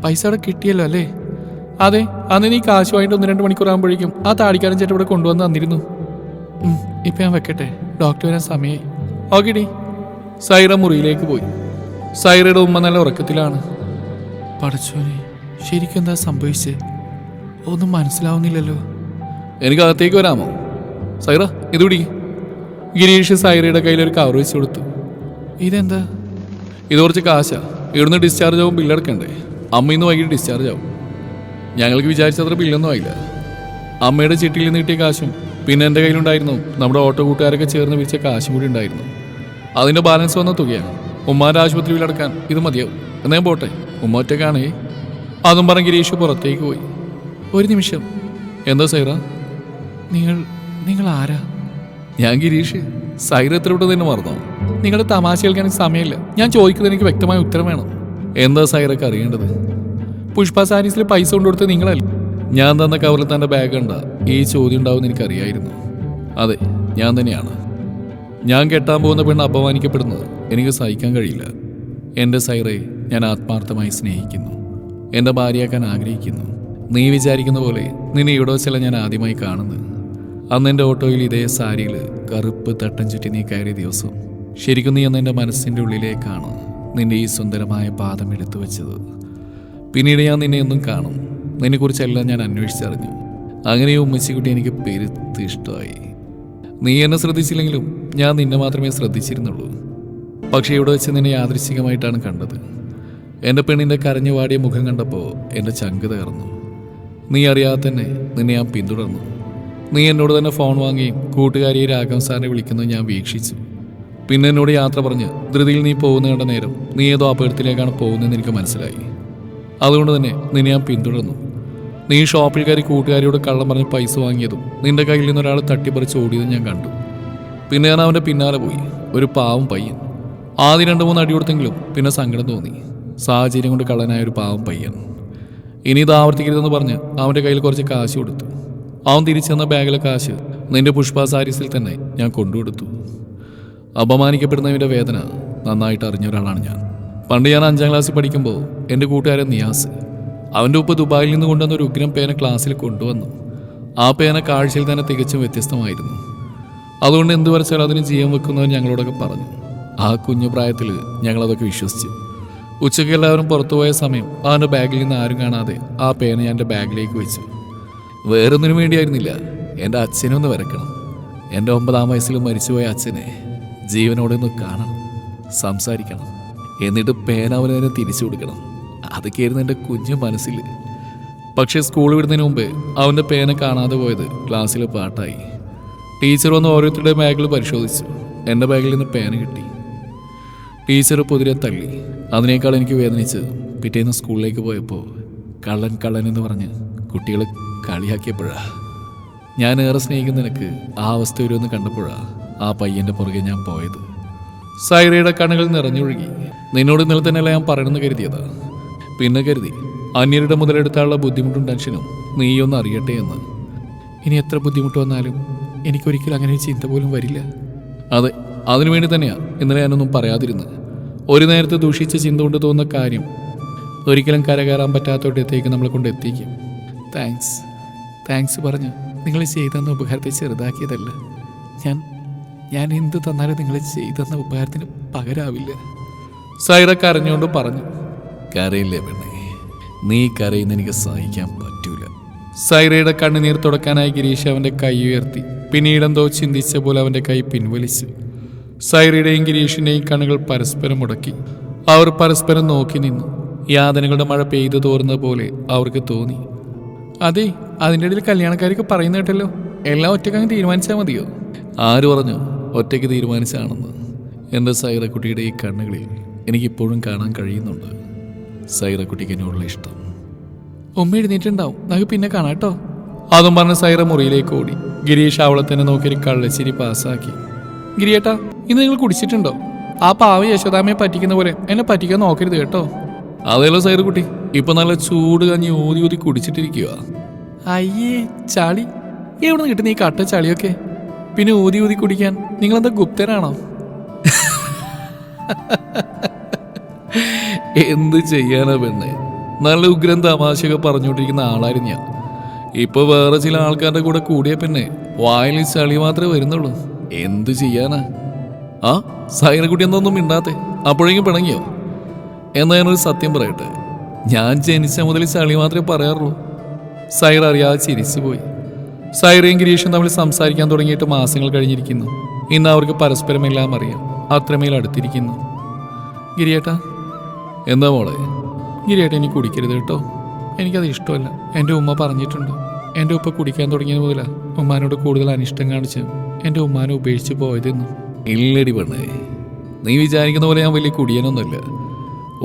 പൈസ അവിടെ കിട്ടിയല്ലോ അല്ലേ? അതെ, അന്ന് നീ കാശ് വാങ്ങിയിട്ട് 1-2 മണിക്കൂർ ആകുമ്പോഴേക്കും ആ താടിക്കാരൻ ചേട്ടൻ ഇവിടെ കൊണ്ടുവന്ന് തന്നിരുന്നു. ഇപ്പം ഞാൻ വെക്കട്ടെ, ഡോക്ടർ വരാൻ സമയമായി. Okay D. സൈറ മുറിയിലേക്ക് പോയി. സൈറയുടെ ഉമ്മ നല്ല ഉറക്കത്തിലാണ്. പടച്ചോനെ, ശരിക്കും എന്താ സംഭവിച്ചേ? ഒന്നും മനസ്സിലാവുന്നില്ലല്ലോ. എനിക്ക് അകത്തേക്ക് വരാമോ? സൈറ, ഇത് പിടി. ഗിരീഷ് സൈറയുടെ കയ്യിൽ ഒരു കവർ വെച്ച് കൊടുത്തു. ഇതെന്താ? ഇത് കുറച്ച് കാശാ. ഇവിടുന്ന് ഡിസ്ചാർജ് ആവും, ബില്ലടക്കണ്ടേ? അമ്മ ഇന്ന് വൈകിട്ട് ഡിസ്ചാർജ് ആവും. ഞങ്ങൾക്ക് വിചാരിച്ചത്ര ബില്ലൊന്നും ആയില്ല. അമ്മയുടെ ചിട്ടിയിൽ നിന്ന് കിട്ടിയ കാശും പിന്നെ എൻ്റെ കയ്യിലുണ്ടായിരുന്നു നമ്മുടെ ഓട്ടോ കൂട്ടുകാരൊക്കെ ചേർന്ന് വിരിച്ച കാശും കൂടി ഉണ്ടായിരുന്നു. അതിൻ്റെ ബാലൻസ് വന്ന തുകയാണ്. ഉമ്മാൻ്റെ ആശുപത്രി ബില്ലടക്കാൻ ഇത് മതിയാവും. എന്നേ പോട്ടെ, ഉമ്മ ഒറ്റക്കാണേ. അതും പറഞ്ഞ് ഗിരീഷ് പുറത്തേക്ക് പോയി. ഒരു നിമിഷം. എന്താ സൈറ? നിങ്ങൾ ആരാ? ഞാൻ ഗിരീഷ്. സൈറ എത്രയോട്ട് തന്നെ മറന്നോ? നിങ്ങളുടെ തമാശ കേൾക്കാൻ സമയമില്ല. ഞാൻ ചോദിക്കുന്നത് എനിക്ക് വ്യക്തമായ ഉത്തരം വേണം. എന്താ സൈറക്ക് അറിയേണ്ടത്? പുഷ്പ സാരീസിൽ പൈസ കൊണ്ടുകൊടുത്തത് നിങ്ങളല്ലേ? ഞാൻ തന്ന കവറിൽ തൻ്റെ ബാഗ് കണ്ട ഈ ചോദ്യം ഉണ്ടാവുമെന്ന് എനിക്കറിയായിരുന്നു. അതെ, ഞാൻ തന്നെയാണ്. ഞാൻ കെട്ടാൻ പോകുന്ന പെണ്ണ് അപമാനിക്കപ്പെടുന്നത് എനിക്ക് സഹിക്കാൻ കഴിയില്ല. എൻ്റെ സൈറയെ ഞാൻ ആത്മാർത്ഥമായി സ്നേഹിക്കുന്നു. എൻ്റെ ഭാര്യയാക്കാൻ ആഗ്രഹിക്കുന്നു. നീ വിചാരിക്കുന്ന പോലെ നിന്നെ ഇവിടെ വെച്ചല്ല ഞാൻ ആദ്യമായി കാണുന്നത്. അന്ന് എൻ്റെ ഓട്ടോയിൽ ഇതേ സാരിയിൽ കറുപ്പ് തട്ടം ചുറ്റി നീ കയറിയ ദിവസം ശരിക്കും നീ അന്ന് എൻ്റെ മനസ്സിൻ്റെ ഉള്ളിലേക്കാണ് നിന്റെ ഈ സുന്ദരമായ പാദം എടുത്തു വെച്ചത്. പിന്നീട് ഞാൻ നിന്നെ എന്നും കാണും. നിന്നെക്കുറിച്ചെല്ലാം ഞാൻ അന്വേഷിച്ചറിഞ്ഞു. അങ്ങനെ ഉമ്മച്ചിക്കുട്ടി എനിക്ക് പെരുത്ത് ഇഷ്ടമായി. നീ എന്നെ ശ്രദ്ധിച്ചില്ലെങ്കിലും ഞാൻ നിന്നെ മാത്രമേ ശ്രദ്ധിച്ചിരുന്നുള്ളൂ. പക്ഷേ ഇവിടെ വെച്ച് നിന്നെ യാദൃശ്ചികമായിട്ടാണ് കണ്ടത്. എൻ്റെ പെണ്ണിൻ്റെ കരഞ്ഞു വാടിയ മുഖം കണ്ടപ്പോൾ എൻ്റെ ചങ്ക് തകർന്നു. നീ അറിയാതെ തന്നെ നിന്നെ ഞാൻ പിന്തുടർന്നു. നീ എന്നോട് തന്നെ ഫോൺ വാങ്ങുകയും കൂട്ടുകാരിയെ രാഘവൻ സാറിനെ വിളിക്കുന്നത് ഞാൻ വീക്ഷിച്ചു. പിന്നെ എന്നോട് യാത്ര പറഞ്ഞ് ധൃതിയിൽ നീ പോകുന്ന കണ്ട നേരം നീ ഏതോ അപകടത്തിലേക്കാണ് പോകുന്നതെന്ന് എനിക്ക് മനസ്സിലായി. അതുകൊണ്ട് തന്നെ നിന്നെ ഞാൻ പിന്തുടർന്നു. നീ ഷോപ്പിൽ കയറി കൂട്ടുകാരിയോട് കള്ളം പറഞ്ഞ് പൈസ വാങ്ങിയതും നിന്റെ കയ്യിൽ നിന്ന് ഒരാൾ തട്ടിപ്പറിച്ച് ഓടിയതും ഞാൻ കണ്ടു. പിന്നെ ഞാൻ അവൻ്റെ പിന്നാലെ പോയി. ഒരു പാവം പയ്യൻ. ആദ്യം 2-3 അടി കൊടുത്തെങ്കിലും പിന്നെ സങ്കടം തോന്നി. സാഹചര്യം കൊണ്ട് കള്ളനായ ഒരു പാവം പയ്യൻ. ഇനി ഇത് ആവർത്തിക്കരുതെന്ന് പറഞ്ഞ് അവൻ്റെ കയ്യിൽ കുറച്ച് കാശ് കൊടുത്തു. അവൻ തിരിച്ചു തന്ന ബാഗിലെ കാശ് നിന്റെ പുഷ്പ സാരീസിൽ തന്നെ ഞാൻ കൊണ്ടുകൊടുത്തു. അപമാനിക്കപ്പെടുന്നതിൻ്റെ വേദന നന്നായിട്ട് അറിഞ്ഞ ഒരാളാണ് ഞാൻ. പണ്ട് ഞാൻ 5ാം ക്ലാസ്സിൽ പഠിക്കുമ്പോൾ എൻ്റെ കൂട്ടുകാരൻ നിയാസ് അവൻ്റെ ഉപ്പ് ദുബായിൽ നിന്ന് കൊണ്ടുവന്ന ഒരു ഉഗ്രം പേന ക്ലാസ്സിൽ കൊണ്ടുവന്നു. ആ പേന കാഴ്ചയിൽ തന്നെ തികച്ചും വ്യത്യസ്തമായിരുന്നു. അതുകൊണ്ട് എന്ത് വരച്ചാലും അതിന് ജീവൻ വെക്കുന്നവൻ ഞങ്ങളോടൊക്കെ പറഞ്ഞു. ആ കുഞ്ഞു പ്രായത്തിൽ ഞങ്ങളതൊക്കെ വിശ്വസിച്ചു. ഉച്ചയ്ക്ക് എല്ലാവരും പുറത്തുപോയ സമയം അവൻ്റെ ബാഗിൽ നിന്ന് ആരും കാണാതെ ആ പേന ഞാൻ എൻ്റെ ബാഗിലേക്ക് വെച്ചു. വേറൊന്നിനും വേണ്ടിയായിരുന്നില്ല, എൻ്റെ അച്ഛനെ ഒന്ന് വരക്കണം. എൻ്റെ 9ാം വയസ്സിൽ മരിച്ചുപോയ അച്ഛനെ ജീവനോടെ ഒന്ന് കാണണം, സംസാരിക്കണം, എന്നിട്ട് പേന അവനെ തിരിച്ചു കൊടുക്കണം. അതൊക്കെയായിരുന്നു എൻ്റെ കുഞ്ഞു മനസ്സിൽ. പക്ഷേ സ്കൂൾ വിടുന്നതിന് മുമ്പ് അവൻ്റെ പേന കാണാതെ പോയത് ക്ലാസ്സിൽ പാട്ടായി. ടീച്ചർ വന്ന് ഓരോരുത്തരുടെ ബാഗിൽ പരിശോധിച്ചു. എൻ്റെ ബാഗിൽ നിന്ന് പേന കിട്ടി. ടീച്ചർ പൊതിരെ തള്ളി. അതിനേക്കാൾ എനിക്ക് വേദനിച്ച് പിറ്റേന്ന് സ്കൂളിലേക്ക് പോയപ്പോൾ കള്ളൻ കള്ളൻ എന്ന് പറഞ്ഞ് കുട്ടികൾ കളിയാക്കിയപ്പോഴാണ്. ഞാൻ ഏറെ സ്നേഹിക്കുന്ന നിനക്ക് ആ അവസ്ഥ വരുമെന്ന് കണ്ടപ്പോഴാണ് ആ പയ്യൻ്റെ പുറകെ ഞാൻ പോയത്. സൈറയുടെ കണ്ണുകൾ നിറഞ്ഞൊഴുകി. നിന്നോട് ഇന്നലെ തന്നെയല്ല ഞാൻ പറയണമെന്ന് കരുതിയതാ. പിന്നെ കരുതി അന്യരുടെ മുതലെടുത്താനുള്ള ബുദ്ധിമുട്ടും ടെൻഷനും നീയൊന്ന് അറിയട്ടെ എന്ന്. ഇനി എത്ര ബുദ്ധിമുട്ട് വന്നാലും എനിക്കൊരിക്കലും അങ്ങനെ ചിന്ത പോലും വരില്ല. അതെ, അതിനുവേണ്ടി തന്നെയാണ് ഇന്നലെ ഞാനൊന്നും പറയാതിരുന്നത്. ഒരു നേരത്തെ ദൂഷിച്ച ചിന്ത കൊണ്ട് തോന്നുന്ന കാര്യം ഒരിക്കലും കരകയറാൻ പറ്റാത്തോടത്തേക്ക് നമ്മളെ കൊണ്ട് എത്തിക്കും. താങ്ക്സ് പറഞ്ഞു നിങ്ങൾ ചെയ്തെന്ന ഉപകാരത്തെ ചെറുതാക്കിയതല്ല. ഞാൻ എന്ത് തന്നാലും നിങ്ങൾ ചെയ്തെന്ന ഉപകാരത്തിന് പകരാവില്ല. സൈറ കരഞ്ഞുകൊണ്ട് പറഞ്ഞു. കരയില്ലേ പെണ്ണേ, നീ കരയുന്ന എനിക്ക് സഹിക്കാൻ പറ്റൂല. സൈറയുടെ കണ്ണുനീർ തുടക്കാനായി ഗിരീഷ് അവൻ്റെ കൈ ഉയർത്തി. പിന്നീടെന്തോ ചിന്തിച്ച പോലെ അവൻ്റെ കൈ പിൻവലിച്ചു. സൈറയുടെയും ഗിരീഷിൻ്റെയും കണ്ണുകൾ പരസ്പരം മുടക്കി. അവർ പരസ്പരം നോക്കി നിന്നു. യാതനകളുടെ മഴ പെയ്തു തോറുന്ന പോലെ അവർക്ക് തോന്നി. അതെ, അതിൻ്റെ ഇടയിൽ കല്യാണക്കാരൊക്കെ പറയുന്ന കേട്ടല്ലോ, എല്ലാം ഒറ്റക്കങ്ങ് തീരുമാനിച്ചാൽ മതിയോ? ആര് പറഞ്ഞു ഒറ്റയ്ക്ക് തീരുമാനിച്ചാണെന്ന്? എൻ്റെ സൈറക്കുട്ടിയുടെ ഈ കണ്ണുകളിൽ എനിക്കിപ്പോഴും കാണാൻ കഴിയുന്നുണ്ട് സൈറക്കുട്ടിക്ക് എന്നോടുള്ള ഇഷ്ടം. ഉമ്മ എഴുന്നേറ്റുണ്ടാവും, നമുക്ക് പിന്നെ കാണാം കേട്ടോ. അതും പറഞ്ഞ് സൈറ മുറിയിലേക്ക് ഓടി. ഗിരീഷ് അവളെ തന്നെ നോക്കി കള്ളച്ചിരി പാസ്സാക്കി. ഗിരിയേട്ടാ, ഇന്ന് നിങ്ങൾ കുടിച്ചിട്ടുണ്ടോ? ആ പാവ യശോദാമയെ പറ്റിക്കുന്ന പോലെ എന്നെ പറ്റിക്കാൻ നോക്കരുത് കേട്ടോ. അതേലോ സൈറക്കുട്ടി, ഇപ്പൊ നല്ല ചൂട് കഞ്ഞി ഊതി ഊതി കുടിച്ചിട്ടിരിക്കുക. അയ്യേ ചളി, എവിടെ നിന്ന് കിട്ടുന്ന ഈ കട്ട ചളിയൊക്കെ? പിന്നെ ഊതി ഊതി കുടിക്കാൻ നിങ്ങളെന്താ ഗുപ്തനാണോ? എന്ത് ചെയ്യാനാ പെണ്ണെ, നല്ല ഉഗ്രം തമാശയൊക്കെ പറഞ്ഞുകൊണ്ടിരിക്കുന്ന ആളായിരുന്നു ഞാൻ. ഇപ്പൊ വേറെ ചില ആൾക്കാരുടെ കൂടെ കൂടിയ പിന്നെ വായിൽ ചളി മാത്രമേ വരുന്നുള്ളൂ. എന്ത് ചെയ്യാനാ? ആ സൈറക്കുട്ടി എന്തൊന്നും മിണ്ടാത്തെ? അപ്പോഴേക്കും പിണങ്ങിയോ? എന്നാ ഞാനൊരു സത്യം പറയട്ടെ, ഞാൻ ജനിച്ച മുതൽ ചളി മാത്രമേ പറയാറുള്ളൂ. സൈറ അറിയാതെ ചിരിച്ചു പോയി. സൈറയും ഗിരീഷും തമ്മിൽ സംസാരിക്കാൻ തുടങ്ങിയിട്ട് മാസങ്ങൾ കഴിഞ്ഞിരിക്കുന്നു. ഇന്ന് അവർക്ക് പരസ്പരം എല്ലാം അറിയാം, അത്രമേൽ അടുത്തിരിക്കുന്നു. ഗിരിയേട്ടാ. എന്താ മോളെ? ഗിരിയേട്ട, എനിക്ക് കുടിക്കരുത് കേട്ടോ, എനിക്കത് ഇഷ്ടമല്ല. എൻ്റെ ഉമ്മ പറഞ്ഞിട്ടുണ്ട്. എൻ്റെ ഉപ്പ കുടിക്കാൻ തുടങ്ങിയത് മുതലാണ് ഉമ്മാനോട് കൂടുതൽ അനിഷ്ടം കാണിച്ച് എൻ്റെ ഉമ്മാനെ ഉപേക്ഷിച്ച് പോയതെന്നും. ഇല്ലടി പെണ്ണേ, നീ വിചാരിക്കുന്ന പോലെ ഞാൻ വലിയ കുടിയനൊന്നുമല്ല,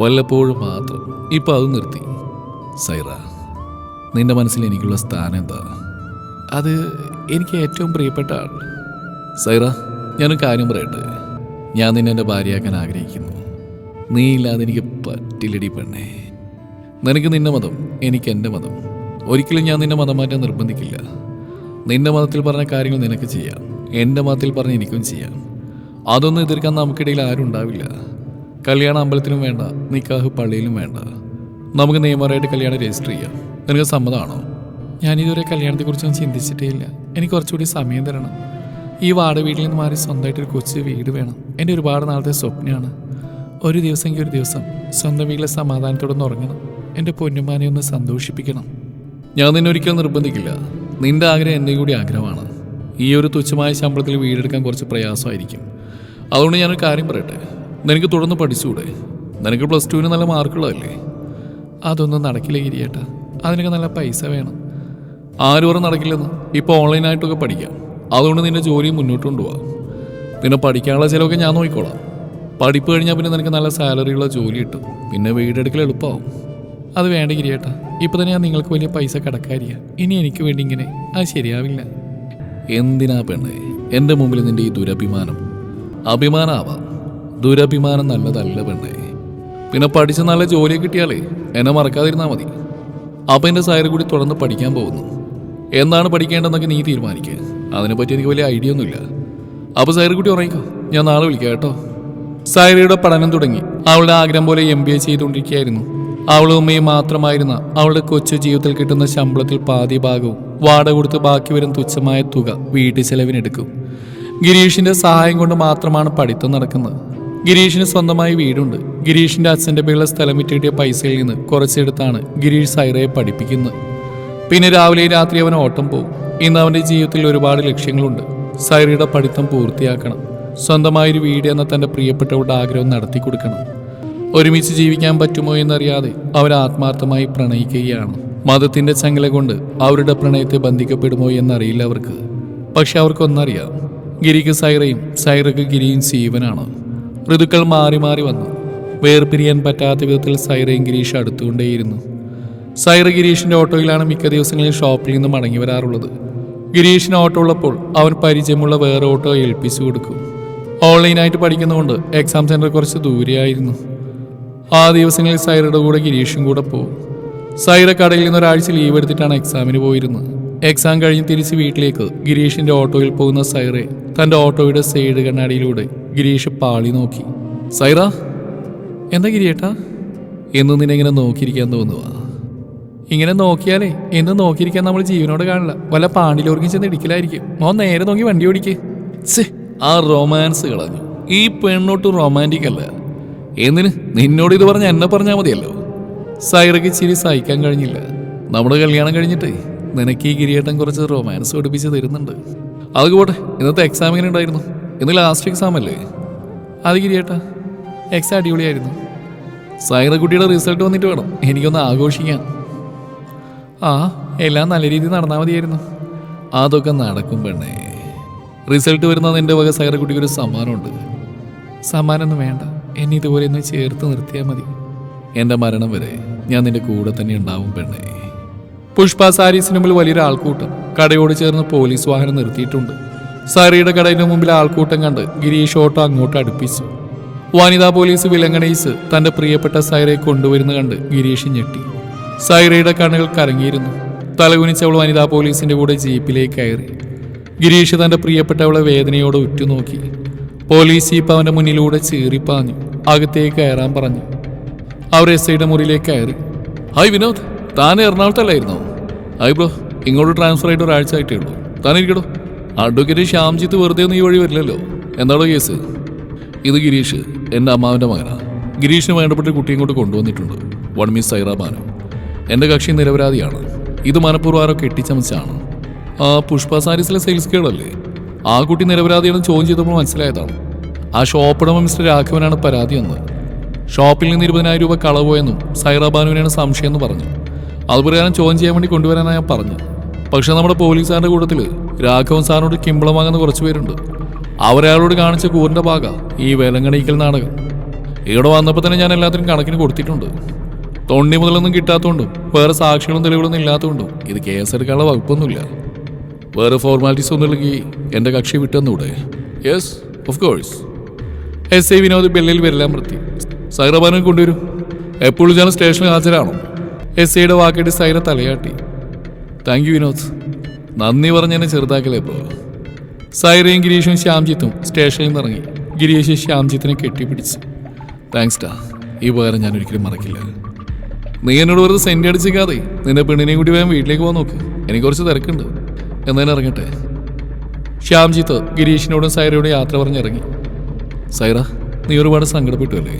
വല്ലപ്പോഴും മാത്രം. ഇപ്പം അത് നിർത്തി. സൈറ, നിന്റെ മനസ്സിൽ എനിക്കുള്ള സ്ഥാനം എന്താ? അത് എനിക്ക് ഏറ്റവും പ്രിയപ്പെട്ട ആൾ. സൈറ, ഞാനൊരു കാര്യം പറയട്ടെ. ഞാൻ നിന്നെ എൻ്റെ ഭാര്യയാക്കാൻ ആഗ്രഹിക്കുന്നു. നീ ഇല്ലാതെ എനിക്ക് പറ്റില്ലടി പെണ്ണേ. നിനക്ക് നിന്റെ മതം, എനിക്ക് എൻ്റെ മതം. ഒരിക്കലും ഞാൻ നിന്നെ മതം മാറ്റാൻ നിർബന്ധിക്കില്ല. നിന്റെ മതത്തിൽ പറഞ്ഞ കാര്യങ്ങൾ നിനക്ക് ചെയ്യാം, എൻ്റെ മതത്തിൽ പറഞ്ഞ് എനിക്കും ചെയ്യാം. അതൊന്നും എതിർക്കാൻ നമുക്കിടയിൽ ആരും ഉണ്ടാവില്ല. കല്യാണം അമ്പലത്തിലും വേണ്ട, നിക്കാഹ് പള്ളിയിലും വേണ്ട. നമുക്ക് നിയമപരമായിട്ട് കല്യാണം രജിസ്റ്റർ ചെയ്യാം. നിനക്ക് സമ്മതമാണോ? ഞാനിതുവരെ കല്യാണത്തെക്കുറിച്ചൊന്നും ചിന്തിച്ചിട്ടേ ഇല്ല. എനിക്ക് കുറച്ചുകൂടി സമയം തരണം. ഈ വാടക വീട്ടിൽ നിന്ന് മാറി സ്വന്തമായിട്ടൊരു കൊച്ചു വീട് വേണം. എൻ്റെ ഒരുപാട് നാളത്തെ സ്വപ്നമാണ്. ഒരു ദിവസം സ്വന്തം വീട്ടിലെ സമാധാനത്തോടെ ഒന്ന് ഉറങ്ങണം. എൻ്റെ പൊന്നുമാനെ ഒന്ന് സന്തോഷിപ്പിക്കണം. ഞാൻ നിന്നെ ഒരിക്കലും നിർബന്ധിക്കില്ല. നിന്റെ ആഗ്രഹം എൻ്റെ കൂടി ആഗ്രഹമാണ്. ഈ ഒരു തുച്ഛമായ ശമ്പളത്തിൽ വീടെടുക്കാൻ കുറച്ച് പ്രയാസമായിരിക്കും. അതുകൊണ്ട് ഞാനൊരു കാര്യം പറയട്ടെ. നിനക്ക് തുടർന്ന് പഠിച്ചുകൂടെ? നിനക്ക് +2 നല്ല മാർക്കുള്ളതല്ലേ? അതൊന്നും നടക്കില്ല ഗിരിയേട്ടാ. അതിനൊക്കെ നല്ല പൈസ വേണം. ആരും പറഞ്ഞ് നടക്കില്ലെന്ന്. ഇപ്പോൾ ഓൺലൈനായിട്ടൊക്കെ പഠിക്കാം. അതുകൊണ്ട് നിന്റെ ജോലി മുന്നോട്ട് കൊണ്ടുപോകാം. പിന്നെ പഠിക്കാനുള്ള ചിലവൊക്കെ ഞാൻ നോക്കിക്കോളാം. പഠിപ്പ് കഴിഞ്ഞാൽ പിന്നെ നിനക്ക് നല്ല സാലറിയുള്ള ജോലി കിട്ടും. പിന്നെ വീടെടുക്കൽ എളുപ്പമാവും. അത് വേണ്ട ഗിരിയേട്ടാ. ഇപ്പം തന്നെ ഞാൻ നിങ്ങൾക്ക് വലിയ പൈസ കടക്കാരിയ. ഇനി എനിക്ക് വേണ്ടി ഇങ്ങനെ അത് ശരിയാവില്ല. എന്തിനാ പെണ്ണേ എൻ്റെ മുമ്പിൽ നിന്റെ ഈ ദുരഭിമാനം? അഭിമാനമാവാം, ദുരഭിമാനം നല്ലതല്ല പെണ്ണേ. പിന്നെ പഠിച്ച് നല്ല ജോലി കിട്ടിയാലേ എന്നെ മറക്കാതിരുന്നാൽ മതി. അപ്പം എൻ്റെ സൈഡ് കൂടി തുടർന്ന് പഠിക്കാൻ പോകുന്നു. എന്താണ് പഠിക്കേണ്ടതെന്നൊക്കെ നീ തീരുമാനിക്കുക. അതിനെപ്പറ്റി എനിക്ക് വലിയ ഐഡിയ ഒന്നുമില്ല. അപ്പോൾ സൈഡ് കൂടി ഉറങ്ങിക്കോ. ഞാൻ നാളെ വിളിക്കാം കേട്ടോ. സൈറയുടെ പഠനം തുടങ്ങി. അവളുടെ ആഗ്രഹം പോലെ MBA ചെയ്തുകൊണ്ടിരിക്കുകയായിരുന്നു. അവളും ഉമ്മയും മാത്രമായിരുന്ന അവളുടെ കൊച്ചു ജീവിതത്തിൽ കിട്ടുന്ന ശമ്പളത്തിൽ പാതി ഭാഗവും വാടക കൊടുത്ത് ബാക്കി വരും തുച്ഛമായ തുക വീട്ടു ചെലവിനെടുക്കും. ഗിരീഷിന്റെ സഹായം കൊണ്ട് മാത്രമാണ് പഠിത്തം നടക്കുന്നത്. ഗിരീഷിന് സ്വന്തമായി വീടുണ്ട്. ഗിരീഷിന്റെ അച്ഛന്റെ പേരുള്ള സ്ഥലം വിറ്റ് കിട്ടിയ പൈസയിൽ നിന്ന് കുറച്ചെടുത്താണ് ഗിരീഷ് സൈറയെ പഠിപ്പിക്കുന്നത്. പിന്നെ രാവിലെയും രാത്രി അവൻ ഓട്ടം പോകും. ഇന്ന് അവന്റെ ജീവിതത്തിൽ ഒരുപാട് ലക്ഷ്യങ്ങളുണ്ട്. സൈറയുടെ പഠിത്തം പൂർത്തിയാക്കണം. സ്വന്തമായൊരു വീട് എന്ന തന്റെ പ്രിയപ്പെട്ടവരുടെ ആഗ്രഹം നടത്തി കൊടുക്കണം. ഒരുമിച്ച് ജീവിക്കാൻ പറ്റുമോ എന്നറിയാതെ അവർ ആത്മാർത്ഥമായി പ്രണയിക്കുകയാണ്. മതത്തിന്റെ ചങ്ങല കൊണ്ട് അവരുടെ പ്രണയത്തെ ബന്ധിക്കപ്പെടുമോ എന്നറിയില്ല അവർക്ക്. പക്ഷെ അവർക്കൊന്നറിയാം, ഗിരിക്ക് സൈറയും സൈറയ്ക്ക് ഗിരിയും ജീവനാണ്. ഋതുക്കൾ മാറി മാറി വന്നു. വേർപിരിയാൻ പറ്റാത്ത വിധത്തിൽ സൈറയും ഗിരീഷ് അടുത്തുകൊണ്ടേയിരുന്നു. സൈറ ഗിരീഷിന്റെ ഓട്ടോയിലാണ് മിക്ക ദിവസങ്ങളിൽ ഷോപ്പിൽ നിന്ന് മടങ്ങി വരാറുള്ളത്. ഗിരീഷിന് ഓട്ടോ ഉള്ളപ്പോൾ അവൻ പരിചയമുള്ള വേറെ ഓട്ടോ ഏൽപ്പിച്ചു കൊടുക്കും. ഓൺലൈനായിട്ട് പഠിക്കുന്നതുകൊണ്ട് എക്സാം സെന്റർ കുറച്ച് ദൂരെയായിരുന്നു. ആ ദിവസങ്ങളിൽ സൈറയുടെ കൂടെ ഗിരീഷും കൂടെ പോകും. സൈറ കടയിൽ നിന്ന് ഒരാഴ്ച ലീവ് എടുത്തിട്ടാണ് എക്സാമിന് പോയിരുന്നത്. എക്സാം കഴിഞ്ഞ് തിരിച്ച് വീട്ടിലേക്ക് ഗിരീഷിന്റെ ഓട്ടോയിൽ പോകുന്ന സൈറയെ തന്റെ ഓട്ടോയുടെ സൈഡ് കണ്ണാടിയിലൂടെ ഗിരീഷ് പാളി നോക്കി. സൈറ, എന്താ ഗിരിയേട്ടാ? എന്നും നിന്നെ ഇങ്ങനെ നോക്കിയിരിക്കാൻ തോന്നുക? ഇങ്ങനെ നോക്കിയാലേ എന്നും നോക്കിയിരിക്കാൻ നമ്മൾ ജീവനോട് കാണില്ല. വല്ല പാണ്ടിലോർക്കും ചെന്ന് ഇടിക്കലായിരിക്കും. മോൻ നേരെ നോക്കി വണ്ടി ഓടിക്കേ. ആ റൊമാൻസ് കളഞ്ഞു. ഈ പെണ്ണോട്ട് റൊമാൻറ്റിക് അല്ല. എന്തിന് നിന്നോട് ഇത് പറഞ്ഞ എന്നെ പറഞ്ഞാൽ മതിയല്ലോ. സൈറയ്ക്ക് ചിരി സഹിക്കാൻ കഴിഞ്ഞില്ല. നമ്മുടെ കല്യാണം കഴിഞ്ഞിട്ടേ നിനക്ക് ഈ ഗിരിയേട്ടൻ കുറച്ച് റൊമാൻസ് പഠിപ്പിച്ച് തരുന്നുണ്ട്. അതൊക്കെ പോട്ടെ, ഇന്നത്തെ എക്സാം എങ്ങനെ ഉണ്ടായിരുന്നു? ഇന്ന് ലാസ്റ്റ് എക്സാം അല്ലേ? അത് ഗിരിയേട്ടാ, എക്സാം അടിപൊളിയായിരുന്നു. സൈറ കുട്ടിയുടെ റിസൾട്ട് വന്നിട്ട് വേണം എനിക്കൊന്ന് ആഘോഷിക്കാൻ. എല്ലാം നല്ല രീതിയിൽ നടന്നാൽ മതിയായിരുന്നു. അതൊക്കെ നടക്കും പെണ്ണേ. റിസൾട്ട് വരുന്നത് എൻ്റെ വക സൈറ കുട്ടിക്ക് ഒരു സമ്മാനമുണ്ട്. സമ്മാനമൊന്നും വേണ്ട, എന്നെ ഇതുപോലെ ഒന്ന് ചേർത്ത് നിർത്തിയാൽ മതി. എൻ്റെ മരണം വരെ ഞാൻ നിന്റെ കൂടെ തന്നെ ഉണ്ടാവും പെണ്ണേ. പുഷ്പ സാരീസിന് മുമ്പിൽ വലിയൊരു ആൾക്കൂട്ടം. കടയോട് ചേർന്ന് പോലീസ് വാഹനം നിർത്തിയിട്ടുണ്ട്. സൈറയുടെ കടയിന് മുമ്പിൽ ആൾക്കൂട്ടം കണ്ട് ഗിരീഷ് ഓട്ടോ അങ്ങോട്ട് അടുപ്പിച്ചു. വനിതാ പോലീസ് വിലങ്ങണയിച്ച് തന്റെ പ്രിയപ്പെട്ട സൈറയെ കൊണ്ടുവരുന്ന കണ്ട് ഗിരീഷ് ഞെട്ടി. സൈറയുടെ കണ്ണുകൾ കറങ്ങിയിരുന്നു. തലകുനിച്ചവൾ വനിതാ പോലീസിന്റെ കൂടെ ജീപ്പിലേക്ക് കയറി. ഗിരീഷ് തന്റെ പ്രിയപ്പെട്ടവളെ വേദനയോടെ ഉറ്റുനോക്കി. പോലീസ് ജീപ്പ് അവന്റെ മുന്നിലൂടെ ചീറിപ്പാഞ്ഞു. അകത്തേക്ക് കയറാൻ പറഞ്ഞു. അവർ SIയുടെ മുറിയിലേക്ക് കയറി. ഹായ് വിനോദ്, താൻ എറണാകുളത്തല്ലായിരുന്നോ? ഹായ് ബ്രോ, ഇങ്ങോട്ട് ട്രാൻസ്ഫർ ആയിട്ട് ഒരാഴ്ച ആയിട്ടേ ഉള്ളൂ. താനിരിക്കടോ. അഡ്വക്കേറ്റ് ശ്യാംജിത്ത് വെറുതെ ഒന്നും ഈ വഴി വരില്ലല്ലോ. എന്താണോ കേസ്? ഇത് ഗിരീഷ്, എൻ്റെ അമ്മാവൻ്റെ മകനാണ്. ഗിരീഷിന് വേണ്ടപ്പെട്ട കുട്ടിയും കൊണ്ട് കൊണ്ടുവന്നിട്ടുണ്ട്. One miss Saira Banu. എൻ്റെ കക്ഷി നിരപരാധിയാണ്. ഇത് മനഃപൂർവ്വം കെട്ടിച്ചമച്ചാണ്. ആ പുഷ്പ സാരീസിലെ സെയിൽസ് ഗേളല്ലേ? ആ കുട്ടി നിരപരാധിയാണെന്ന് ചോദ്യം ചെയ്തപ്പോൾ മനസ്സിലായതാണ്. ആ ഷോപ്പുടമ മിസ്റ്റർ രാഘവനാണ് പരാതി എന്ന്. ഷോപ്പിൽ നിന്ന് 20,000 രൂപ കളവ് പോയെന്നും സൈറ ബാനുവിനാണ് സംശയം എന്ന് പറഞ്ഞു. അതുപ്രകാരം ചോദ്യം ചെയ്യാൻ വേണ്ടി കൊണ്ടുവരാനാണ് ഞാൻ പറഞ്ഞു. പക്ഷെ നമ്മുടെ പോലീസുകാരുടെ കൂട്ടത്തിൽ രാഘവൻ സാറിനോട് കിമ്പളം വാങ്ങുന്ന കുറച്ച് പേരുണ്ട്. അവരയാളോട് കാണിച്ച കൂറിന്റെ ഭാഗ ഈ വേലങ്ങണിക്കൽ നാടകം. ഇവിടെ വന്നപ്പോൾ തന്നെ ഞാൻ എല്ലാത്തിനും കണക്കിന് കൊടുത്തിട്ടുണ്ട്. തൊണ്ണി മുതലൊന്നും കിട്ടാത്തതുകൊണ്ടും വേറെ സാക്ഷികളും തെളിവുകളൊന്നും ഇല്ലാത്തതുകൊണ്ടും ഇത് കേസെടുക്കാനുള്ള വകുപ്പൊന്നുമില്ല. വേറെ ഫോർമാലിറ്റീസ് ഒന്നും ഇല്ലെങ്കിൽ എൻ്റെ കക്ഷി വിട്ടെന്നൂടെ? Yes, of course. SI Vinod ബെല്ലിൽ വരലാമർത്തി. സൈറബാനെ കൊണ്ടുവരൂ. എപ്പോഴും ഞാൻ സ്റ്റേഷനിൽ ഹാജരാണോ? SIയുടെ വാക്കേട്ട് സൈറ തലയാട്ടി. Thank you Vinod. നന്ദി പറഞ്ഞെന്നെ ചെറുതാക്കലേ ഇപ്പോൾ. സൈറയും ഗിരീഷും ശ്യാംജിത്തും സ്റ്റേഷനിൽ നിന്ന് ഇറങ്ങി. ഗിരീഷ് ശ്യാംജിത്തിനെ കെട്ടിപ്പിടിച്ചു. താങ്ക്സ് ടാ, ഈ ഉപകാരം ഞാൻ ഒരിക്കലും മറക്കില്ല. നീ എന്നോട് വെറുതെ സെൻറ്റ് അടിച്ചിക്കാതെ നിന്റെ പെണ്ണിനെയും കൂടി വേഗം വീട്ടിലേക്ക് പോകാൻ നോക്ക്. എനിക്ക് കുറച്ച് തിരക്കുണ്ട്. എന്നതിനെ ഇറങ്ങട്ടെ. ശ്യാംജിത്ത് ഗിരീഷിനോടും സൈറയോടും യാത്ര പറഞ്ഞിറങ്ങി. സൈറ, നീ ഒരുപാട് സങ്കടപ്പെട്ടു അല്ലേ?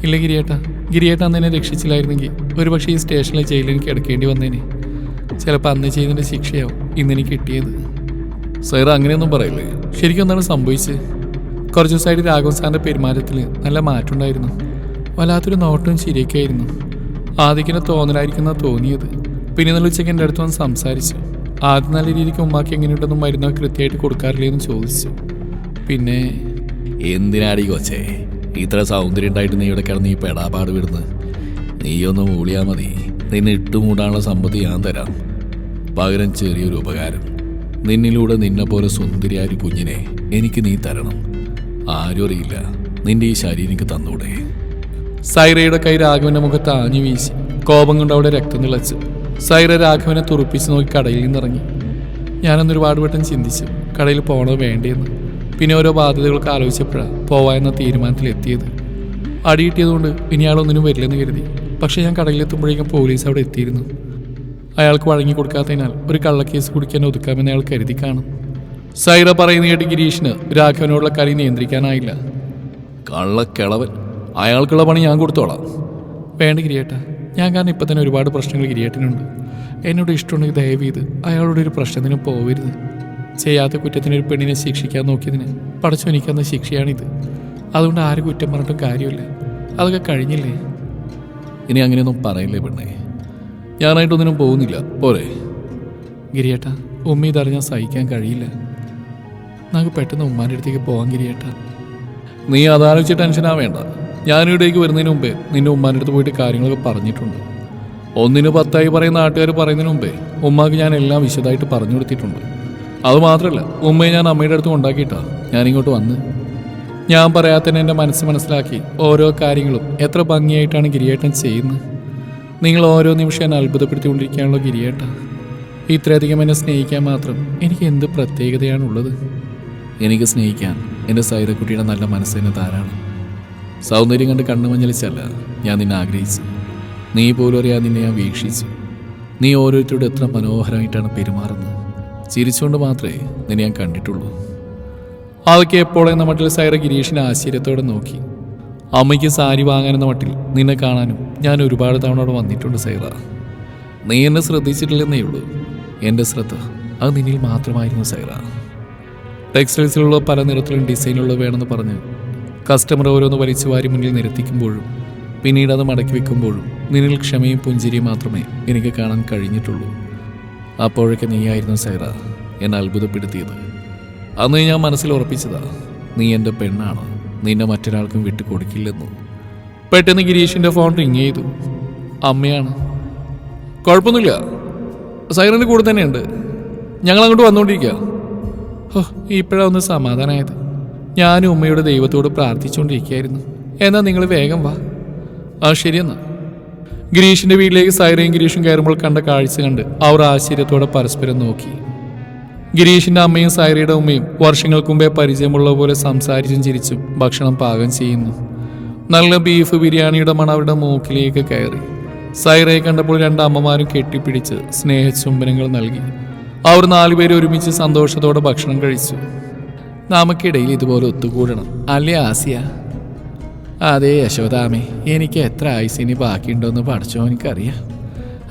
ഇല്ല ഗിരിയേട്ട അന്ന് എന്നെ രക്ഷിച്ചില്ലായിരുന്നെങ്കിൽ ഒരുപക്ഷെ ഈ സ്റ്റേഷനിലെ ജയിലിൽ എനിക്ക് കിടക്കേണ്ടി വന്നേനെ. ചിലപ്പോൾ അന്ന് ചെയ്തതിൻ്റെ ശിക്ഷയാവും ഇന്നെനിക്ക് കിട്ടിയത്. സൈറ, അങ്ങനെയൊന്നും പറയില്ലേ. ശരിക്കും എന്താണ് സംഭവിച്ചത്? കുറച്ച് ദിവസമായിട്ട് രാഘവൻ സാറിൻ്റെ പെരുമാറ്റത്തിൽ നല്ല മാറ്റമുണ്ടായിരുന്നു. വല്ലാത്തൊരു നോട്ടവും ചിരിയൊക്കെയായിരുന്നു. ആദ്യക്കിനെ തോന്നലായിരിക്കുന്ന തോന്നിയത്. പിന്നെ നല്ല ഉച്ചയ്ക്ക് എൻ്റെ അടുത്ത് വന്ന് സംസാരിച്ചു. ആദ്യം നല്ല രീതിക്ക് ഉമ്മാക്ക് എങ്ങനെയുണ്ടെന്നും മരുന്നൊക്കെ കൃത്യമായിട്ട് കൊടുക്കാറില്ലേ എന്ന് ചോദിച്ചു. പിന്നെ എന്തിനാടി കൊച്ചേ ഇത്ര സൗന്ദര്യം ഉണ്ടായിട്ട് നീ ഇവിടെ കിടന്ന് ഈ പെടാപാട് വിടുന്നത്? നീയൊന്ന് മൂളിയാ മതി, നിന്നെ ഇട്ടുമൂടാനുള്ള സമ്പത്ത് ഞാൻ തരാം. പകരം ചെറിയൊരു ഉപകാരം. നിന്നിലൂടെ നിന്നെ പോലെ സുന്ദരിയായ ഒരു കുഞ്ഞിനെ എനിക്ക് നീ തരണം. ആരും അറിയില്ല, നിന്റെ ഈ ശരീരം എനിക്ക് തന്നൂടെ? സൈറയുടെ കൈ രാഘവന്റെ മുഖത്ത് ആഞ്ഞു വീശി. കോപം കൊണ്ട് അവിടെ രക്തം തിളച്ചു. സൈറ രാഘവനെ തുറപ്പിച്ച് നോക്കി കടയിൽ നിന്നിറങ്ങി. ഞാനൊന്നൊരുപാട് വട്ടം ചിന്തിച്ചു കടയിൽ പോകണോ വേണ്ടേന്ന്. പിന്നെ ഓരോ ബാധ്യതകൾക്ക് ആലോചിച്ചപ്പോഴാണ് പോവായെന്ന തീരുമാനത്തിലെത്തിയത്. അടി കിട്ടിയതുകൊണ്ട് ഇനി ആളൊന്നിനും വരില്ലെന്ന് കരുതി. പക്ഷേ ഞാൻ കടയിലെത്തുമ്പോഴേക്കും പോലീസ് അവിടെ എത്തിയിരുന്നു. അയാൾക്ക് വഴങ്ങി കൊടുക്കാത്തതിനാൽ ഒരു കള്ളക്കേസ് കുടിക്കാൻ ഒതുക്കാമെന്ന് അയാൾ കരുതി കാണും. സൈറ പറയുന്ന കേട്ട് ഗിരീഷിന് രാഘവനോടുള്ള കലി നിയന്ത്രിക്കാനായില്ല. കള്ളക്കിളവൻ, അയാൾക്കുള്ള പണി ഞാൻ കൊടുത്തോളാം. വേണ്ട ഗിരിയേട്ട, ഞാൻ കാരണം ഇപ്പം തന്നെ ഒരുപാട് പ്രശ്നങ്ങൾ ഗിരിയേട്ടനുണ്ട്. എന്നോട് ഇഷ്ടമുണ്ടെങ്കിൽ ദയവ് ചെയ്ത് അയാളോട് ഒരു പ്രശ്നത്തിനും പോവരുത്. ചെയ്യാത്ത കുറ്റത്തിന് ഒരു പെണ്ണിനെ ശിക്ഷിക്കാൻ നോക്കിയതിന് പടച്ചു എനിക്കന്ന് ശിക്ഷയാണിത്. അതുകൊണ്ട് ആരും കുറ്റം പറഞ്ഞിട്ടും കാര്യമില്ല. അതൊക്കെ കഴിഞ്ഞില്ലേ? ഇനി അങ്ങനെയൊന്നും പറയില്ലേ പെണ്ണേ. ഞാനായിട്ടൊന്നിനും പോകുന്നില്ല, പോരെ? ഗിരിയേട്ട, ഉമ്മ ഇതറിഞ്ഞാൽ സഹിക്കാൻ കഴിയില്ല. നമുക്ക് പെട്ടെന്ന് ഉമ്മാൻ്റെ അടുത്തേക്ക് പോകാൻ ഗിരിയേട്ട. നീ അതാലോചിച്ച് ടെൻഷനാവേണ്ട. ഞാനിവിടേക്ക് വരുന്നതിന് മുമ്പേ നിന്റെ ഉമ്മാൻ്റെ അടുത്ത് പോയിട്ട് കാര്യങ്ങളൊക്കെ പറഞ്ഞിട്ടുണ്ട്. 1 10 പറയുന്ന നാട്ടുകാർ പറയുന്നതിന് മുമ്പേ ഉമ്മാക്ക് ഞാൻ എല്ലാം വിശദമായിട്ട് പറഞ്ഞു കൊടുത്തിട്ടുണ്ട്. അതുമാത്രമല്ല, ഉമ്മയെ ഞാൻ അമ്മയുടെ അടുത്ത് കൊണ്ടാക്കിയിട്ടാണ് ഞാനിങ്ങോട്ട് വന്ന്. ഞാൻ പറയാത്തന്നെ എൻ്റെ മനസ്സ് മനസ്സിലാക്കി ഓരോ കാര്യങ്ങളും എത്ര ഭംഗിയായിട്ടാണ് ഗിരിയേട്ടൻ ചെയ്യുന്നത്. നിങ്ങൾ ഓരോ നിമിഷം എന്നെ അത്ഭുതപ്പെടുത്തിക്കൊണ്ടിരിക്കുകയാണല്ലോ ഗിരിയേട്ട. ഇത്രയധികം എന്നെ സ്നേഹിക്കാൻ മാത്രം എനിക്ക് എന്ത് പ്രത്യേകതയാണുള്ളത്? എനിക്ക് സ്നേഹിക്കാൻ എൻ്റെ സൈറക്കുട്ടിയുടെ നല്ല മനസ്സിന് ധാരാളം. സൗന്ദര്യം കണ്ട് കണ്ണുമഞ്ഞളിച്ചല്ല ഞാൻ നിന്നെ ആഗ്രഹിച്ചു. നീ പോലും അറിയാതെ നിന്നെ ഞാൻ വീക്ഷിച്ചു. നീ ഓരോരുത്തരോട് എത്ര മനോഹരമായിട്ടാണ് പെരുമാറുന്നത്. ചിരിച്ചുകൊണ്ട് മാത്രമേ നിന്നെ ഞാൻ കണ്ടിട്ടുള്ളൂ. അതൊക്കെ എപ്പോഴെന്ന മട്ടിൽ സൈറ ഗിരീഷിനെ ആശ്ചര്യത്തോടെ നോക്കി. അമ്മയ്ക്ക് സാരി വാങ്ങാനെന്ന മട്ടിൽ നിന്നെ കാണാനും ഞാൻ ഒരുപാട് തവണ അവിടെ വന്നിട്ടുണ്ട് സൈറ. നീ എന്നെ ശ്രദ്ധിച്ചിട്ടില്ലെന്നേ ഉള്ളൂ. എൻ്റെ ശ്രദ്ധ അത് നിന്നിൽ മാത്രമായിരുന്നു സൈറ. ടെക്സ്റ്റൈൽസിലുള്ള പല നിറത്തിലും ഡിസൈനുള്ള വേണമെന്ന് പറഞ്ഞ് കസ്റ്റമർ ഓരോന്ന് വലിച്ചു വാരി മുന്നിൽ നിരത്തിക്കുമ്പോഴും പിന്നീട് അത് മടക്കി വെക്കുമ്പോഴും നിന്നിൽ ക്ഷമയും പുഞ്ചിരിയും മാത്രമേ എനിക്ക് കാണാൻ കഴിഞ്ഞിട്ടുള്ളൂ. അപ്പോഴൊക്കെ നീയായിരുന്നു സൈറ എന്നെ അത്ഭുതപ്പെടുത്തിയത്. അന്ന് ഞാൻ മനസ്സിൽ ഉറപ്പിച്ചതാ, നീ എൻ്റെ പെണ്ണാണ്, നിന്നെ മറ്റൊരാൾക്കും വിട്ടു കൊടുക്കില്ലെന്നു. പെട്ടെന്ന് ഗിരീഷിൻ്റെ ഫോൺ റിങ് ചെയ്തു. അമ്മയാണ്. കുഴപ്പമൊന്നുമില്ല, സൈറൻ്റെ കൂടെ തന്നെയുണ്ട്, ഞങ്ങൾ അങ്ങോട്ട് വന്നുകൊണ്ടിരിക്കുക. ഇപ്പോഴാണ് ഒന്ന് സമാധാനമായത്. ഞാനും ഉമ്മയുടെ ദൈവത്തോട് പ്രാർത്ഥിച്ചുകൊണ്ടിരിക്കുകയായിരുന്നു. എന്നാൽ നിങ്ങൾ വേഗം വാ. ശരിയെന്നാ. ഗിരീഷിൻ്റെ വീട്ടിലേക്ക് സൈറയും ഗിരീഷും കയറുമ്പോൾ കണ്ട കാഴ്ച കണ്ട് അവർ ആശ്ചര്യത്തോടെ പരസ്പരം നോക്കി. ഗിരീഷിൻ്റെ അമ്മയും സൈറയുടെ ഉമ്മയും വർഷങ്ങൾക്ക് മുമ്പേ പരിചയമുള്ള പോലെ സംസാരിച്ചും ചിരിച്ചും ഭക്ഷണം പാകം ചെയ്യുന്നു. നല്ല ബീഫ് ബിരിയാണിയുടെ മണം അവരുടെ മൂക്കിലേക്ക് കയറി. സൈറയെ കണ്ടപ്പോൾ 2 അമ്മമാരും കെട്ടിപ്പിടിച്ച് സ്നേഹചുംബനങ്ങൾ നൽകി. അവർ 4 പേരും ഒരുമിച്ച് സന്തോഷത്തോടെ ഭക്ഷണം കഴിച്ചു. നമുക്കിടയിൽ ഇതുപോലെ ഒത്തുകൂടണം അല്ലേ ആസിയ? അതേ യശോദാമേ, എനിക്ക് എത്ര ആയുസിനി ബാക്കിയുണ്ടോയെന്ന് പഠിച്ചോ എനിക്കറിയാം.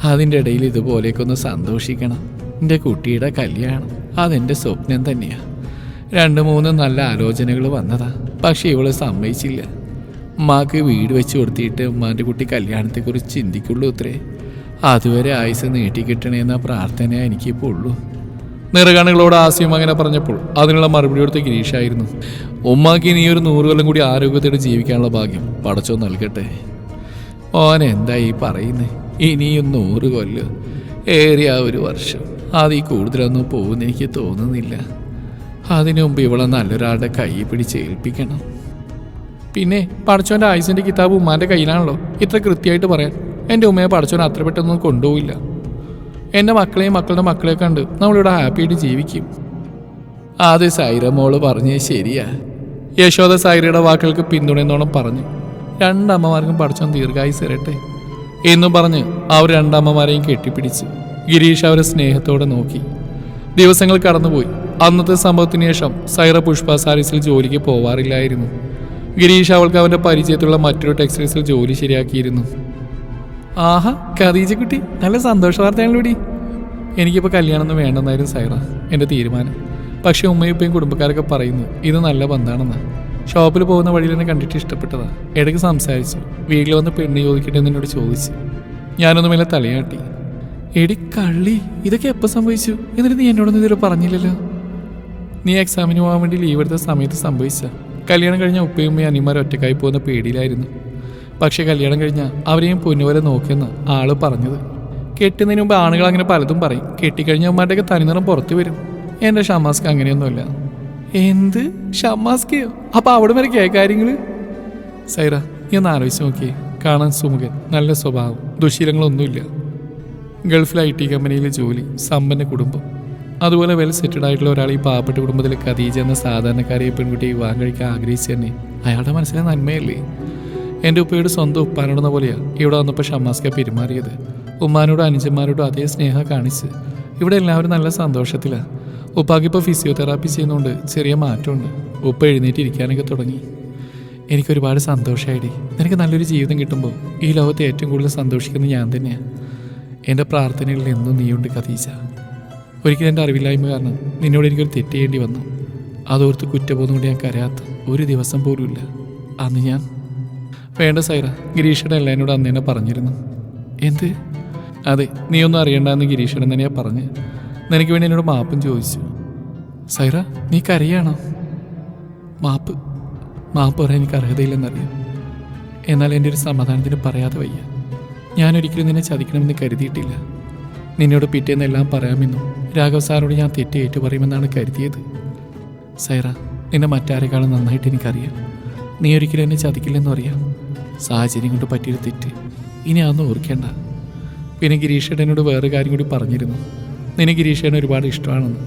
അതിൻ്റെ ഇടയിൽ ഇതുപോലെയൊക്കെ സന്തോഷിക്കണം. എൻ്റെ കുട്ടിയുടെ കല്യാണം അതെൻ്റെ സ്വപ്നം തന്നെയാണ്. 2-3 നല്ല ആലോചനകൾ വന്നതാ, പക്ഷെ ഇവള് സമ്മതിച്ചില്ല. ഉമ്മാക്ക് വീട് വെച്ച് കൊടുത്തിട്ട് ഉമ്മാൻ്റെ കുട്ടി കല്യാണത്തെക്കുറിച്ച് ചിന്തിക്കുള്ളൂ അത്രേ. അതുവരെ ആയുസ് നീട്ടിക്കിട്ടണേന്ന പ്രാർത്ഥന എനിക്കിപ്പോൾ ഉള്ളൂ. നിറകണുകളോട് ആസ്യം അങ്ങനെ പറഞ്ഞപ്പോൾ അതിനുള്ള മറുപടി കൊടുത്ത ഗിരീഷായിരുന്നു. ഉമ്മാക്ക് ഇനി ഒരു 100 കൊല്ലം കൂടി ആരോഗ്യത്തോടെ ജീവിക്കാനുള്ള ഭാഗ്യം പടച്ചോ നൽകട്ടെ. ഓൻ എന്താ ഈ പറയുന്നേ? ഇനിയും 100 കൊല്ലം, ഏറിയ 1 വർഷം, അതിൽ കൂടുതലൊന്നും പോകുമെന്ന് എനിക്ക് തോന്നുന്നില്ല. അതിനു മുമ്പ് ഇവളെ നല്ലൊരാളുടെ കൈ പിടിച്ച് ഏൽപ്പിക്കണം. പിന്നെ പടച്ചോൻ്റെ ആയുസിൻ്റെ കിതാബ് ഉമ്മാൻ്റെ കയ്യിലാണല്ലോ. ഇത്ര കൃത്യമായിട്ട് പറയാൻ എൻ്റെ ഉമ്മയെ പടച്ചോൻ അത്ര പെട്ടെന്നൊന്നും കൊണ്ടുപോയില്ല. എൻ്റെ മക്കളെയും മക്കളുടെ മക്കളെ കണ്ട് നമ്മളിവിടെ ഹാപ്പിയായിട്ട് ജീവിക്കും. അത് സൈറ മോള് പറഞ്ഞത് ശരിയാ. യശോദ സൈറയുടെ വാക്കുകൾക്ക് പിന്തുണയെന്നോണം പറഞ്ഞു. രണ്ടമ്മമാർക്കും പടച്ചോൻ ദീർഘായുസ് തരട്ടെ എന്നും പറഞ്ഞ് അവർ രണ്ടമ്മമാരെയും കെട്ടിപ്പിടിച്ചു. ഗിരീഷ് അവരെ സ്നേഹത്തോടെ നോക്കി. ദിവസങ്ങൾ കടന്നുപോയി. അന്നത്തെ സംഭവത്തിന് ശേഷം സൈറ പുഷ്പ സാരീസിൽ ജോലിക്ക് പോവാറില്ലായിരുന്നു. ഗിരീഷ് അവൾക്ക് അവൻ്റെ പരിചയത്തിലുള്ള മറ്റൊരു ടെക്സ്റ്റൈൽസിൽ ജോലി ശരിയാക്കിയിരുന്നു. ആഹാ, ഖദീജ കുട്ടി, നല്ല സന്തോഷ വാർത്തയാണല്ലോടി. എനിക്കിപ്പോൾ കല്യാണമൊന്നും വേണ്ടെന്നായിരുന്നു സൈറ എൻ്റെ തീരുമാനം. പക്ഷേ ഉമ്മയും ഉപ്പയും കുടുംബക്കാരൊക്കെ പറയുന്നു ഇത് നല്ല ബന്ധമാണെന്ന്. ഷോപ്പിൽ പോകുന്ന വഴിയിൽ എന്നെ കണ്ടിട്ട് ഇഷ്ടപ്പെട്ടതാ. ഇടയ്ക്ക് സംസാരിച്ചു. വീട്ടിൽ വന്ന് പെണ്ണ് ചോദിക്കട്ടെ എന്ന് എന്നോട് ചോദിച്ചു. ഞാനൊന്നുമില്ല തലയാട്ടി. എടി കള്ളി, ഇതൊക്കെ എപ്പോൾ സംഭവിച്ചു? എന്നിട്ട് നീ എന്നോടൊന്നും ഇതുവരെ പറഞ്ഞില്ലല്ലോ. നീ എക്സാമിന് പോകാൻ വേണ്ടി ലീവ് എടുത്ത സമയത്ത് സംഭവിച്ച. കല്യാണം കഴിഞ്ഞ ഉപ്പയും ഉമ്മയും അനിമാർ ഒറ്റക്കായി പോകുന്ന പേടിയിലായിരുന്നു. പക്ഷേ കല്യാണം കഴിഞ്ഞാൽ അവരെയും പൊന്നുപോലെ നോക്കിയെന്ന് ആള് പറഞ്ഞത്. കെട്ടുന്നതിന് മുമ്പ് ആണുങ്ങൾ അങ്ങനെ പലതും പറയും. കെട്ടിക്കഴിഞ്ഞ അമ്മമാരുടെയൊക്കെ തനിനിറം പുറത്തു വരും. എൻ്റെ ഷമാസ്ക്ക് അങ്ങനെയൊന്നുമില്ല. എന്ത് ഷമാസ്കയോ? അപ്പോൾ അവിടെ വരെ കാര്യങ്ങൾ. സൈറ, നീ ഒന്ന് ആലോചിച്ച് നോക്കിയേ. കാണാൻ സുമുഖൻ, നല്ല സ്വഭാവം, ദുശീലങ്ങളൊന്നുമില്ല. ഗൾഫിൽ IT കമ്പനിയിലെ ജോലി, സമ്പന്ന കുടുംബം. അതുപോലെ വെൽ സെറ്റഡ് ആയിട്ടുള്ള ഒരാൾ ഈ പാവപ്പെട്ട കുടുംബത്തിലെ ഖദീജ എന്ന സാധാരണക്കാരിയെ പെൺകുട്ടിയെ വിവാഹം കഴിക്കാൻ ആഗ്രഹിച്ചു തന്നെ അയാളുടെ മനസ്സിലെ നന്മയല്ലേ? എൻ്റെ ഉപ്പയുടെ സ്വന്തം ഉപ്പാനോടുന്ന പോലെയാണ് ഇവിടെ വന്നപ്പോൾ ഷമാസ്ക പെരുമാറിയത്. ഉമ്മാനോടും അനുജന്മാരോടും അതേ സ്നേഹം കാണിച്ച് ഇവിടെ എല്ലാവരും നല്ല സന്തോഷത്തിലാണ്. ഉപ്പാക്കിപ്പോൾ ഫിസിയോതെറാപ്പി ചെയ്യുന്നതുകൊണ്ട് ചെറിയ മാറ്റമുണ്ട്. ഉപ്പ എഴുന്നേറ്റ് ഇരിക്കാനൊക്കെ തുടങ്ങി. എനിക്കൊരുപാട് സന്തോഷമായിടി. നിനക്ക് നല്ലൊരു ജീവിതം കിട്ടുമ്പോൾ ഈ ലോകത്തെ ഏറ്റവും കൂടുതൽ സന്തോഷിക്കുന്നത് ഞാൻ തന്നെയാണ്. എൻ്റെ പ്രാർത്ഥനകളിൽ എന്നും നീയുണ്ട് ഖദീജ. ഒരിക്കലും എൻ്റെ അറിവില്ലായ്മ കാരണം നിന്നോട് എനിക്കൊരു തെറ്റ് ചെയ്യേണ്ടി വന്നു. അതോർത്ത് കുറ്റബോധം കൊണ്ട് ഞാൻ കരയാത്ത ഒരു ദിവസം പോലുമില്ല. അന്ന് ഞാൻ വേണ്ട സൈറ, ഗിരീഷയുടെ എല്ലാം എന്നോട് അന്ന് തന്നെ പറഞ്ഞിരുന്നു. എന്ത്? അതെ, നീയൊന്നും അറിയണ്ടെന്ന് ഗിരീഷയുടെ തന്നെയാണ് പറഞ്ഞ്. നിനക്ക് വേണ്ടി എന്നോട് മാപ്പും ചോദിച്ചു. സൈറ, നീ കരയാണോ? മാപ്പ് പറയാൻ എനിക്ക് അർഹതയില്ലെന്നറിയാം. എന്നാൽ എൻ്റെ ഒരു സമാധാനത്തിന് പറയാതെ വയ്യ. ഞാനൊരിക്കലും നിന്നെ ചതിക്കണമെന്ന് കരുതിയിട്ടില്ല. നിന്നോട് പിറ്റേന്നെല്ലാം പറയാമെന്നും രാഘവ് സാറോട് ഞാൻ തെറ്റ് ഏറ്റുപറയുമെന്നാണ് കരുതിയത്. സൈറ, നിന്നെ മറ്റാരെക്കാളും നന്നായിട്ട് എനിക്കറിയാം. നീ ഒരിക്കലും എന്നെ ചതിക്കില്ലെന്നും അറിയാം. സാഹചര്യം കൊണ്ട് പറ്റിയൊരു തെറ്റ് ഇനി അതൊന്നും ഓർക്കേണ്ട. പിന്നെ ഗിരീഷേട്ടൻ എന്നോട് വേറെ കാര്യം കൂടി പറഞ്ഞിരുന്നു. നിന്നെ ഗിരീഷേട്ടൻ ഒരുപാട് ഇഷ്ടമാണെന്ന്.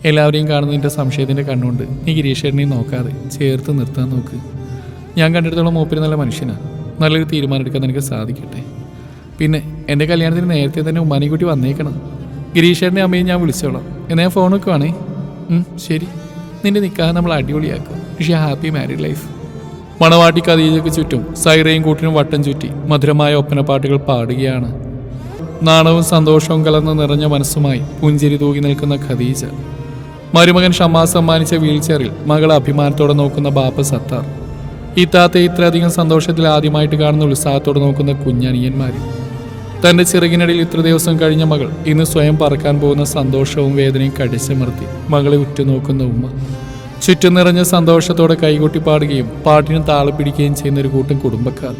എല്ലാവരെയും കാണുന്നതിൻ്റെ സംശയത്തിൻ്റെ കണ്ണുകൊണ്ട് നീ ഗിരീഷേട്ടനെയും നോക്കാതെ ചേർത്ത് നിർത്താൻ നോക്ക്. ഞാൻ കണ്ടിടത്തോളം മൂപ്പര് നല്ല മനുഷ്യനാണ്. നല്ലൊരു തീരുമാനം എടുക്കാൻ നിനക്ക് സാധിക്കട്ടെ. പിന്നെ എൻ്റെ കല്യാണത്തിന് നേരത്തെ തന്നെ ഉമ്മാനെ കൂട്ടി വന്നേക്കണം. ഗിരീഷേട്ടനെ അമ്മയും ഞാൻ വിളിച്ചോളാം. എന്നാൽ ഞാൻ ഫോൺ വെക്കുവാണേ. ശരി. നിന്റെ നിക്കാഹ് നമ്മൾ അടിപൊളിയാക്കും. Wish happy married life. മണവാട്ടി ഖദീജയ്ക്ക് ചുറ്റും സൈറയും കൂട്ടിനും വട്ടം ചുറ്റി മധുരമായ ഒപ്പനപ്പാട്ടുകൾ പാടുകയാണ്. നാണവും സന്തോഷവും കലർന്ന് നിറഞ്ഞ മനസ്സുമായി പുഞ്ചിരി തൂകി നിൽക്കുന്ന ഖദീജ. മരുമകൻ ഷമാസ് സമ്മാനിച്ച വീൽ ചെയറിൽ മകളെ അഭിമാനത്തോടെ നോക്കുന്ന ബാപ്പ സത്താർ. ഇത്താത്തെ ഇത്രയധികം സന്തോഷത്തിൽ ആദ്യമായിട്ട് കാണുന്ന ഉത്സാഹത്തോടെ നോക്കുന്ന കുഞ്ഞനിയന്മാര്. തൻ്റെ ചിറകിനടിയിൽ ഇത്ര ദിവസം കഴിഞ്ഞ മകൾ ഇന്ന് സ്വയം പറക്കാൻ പോകുന്ന സന്തോഷവും വേദനയും കടിച്ചമർത്തി മകളെ ഉറ്റുനോക്കുന്ന ഉമ്മ. ചുറ്റും നിറഞ്ഞ സന്തോഷത്തോടെ കൈകൊട്ടി പാടുകയും പാട്ടിന് താളം പിടിക്കുകയും ചെയ്യുന്ന ഒരു കൂട്ടം കുടുംബക്കാർ.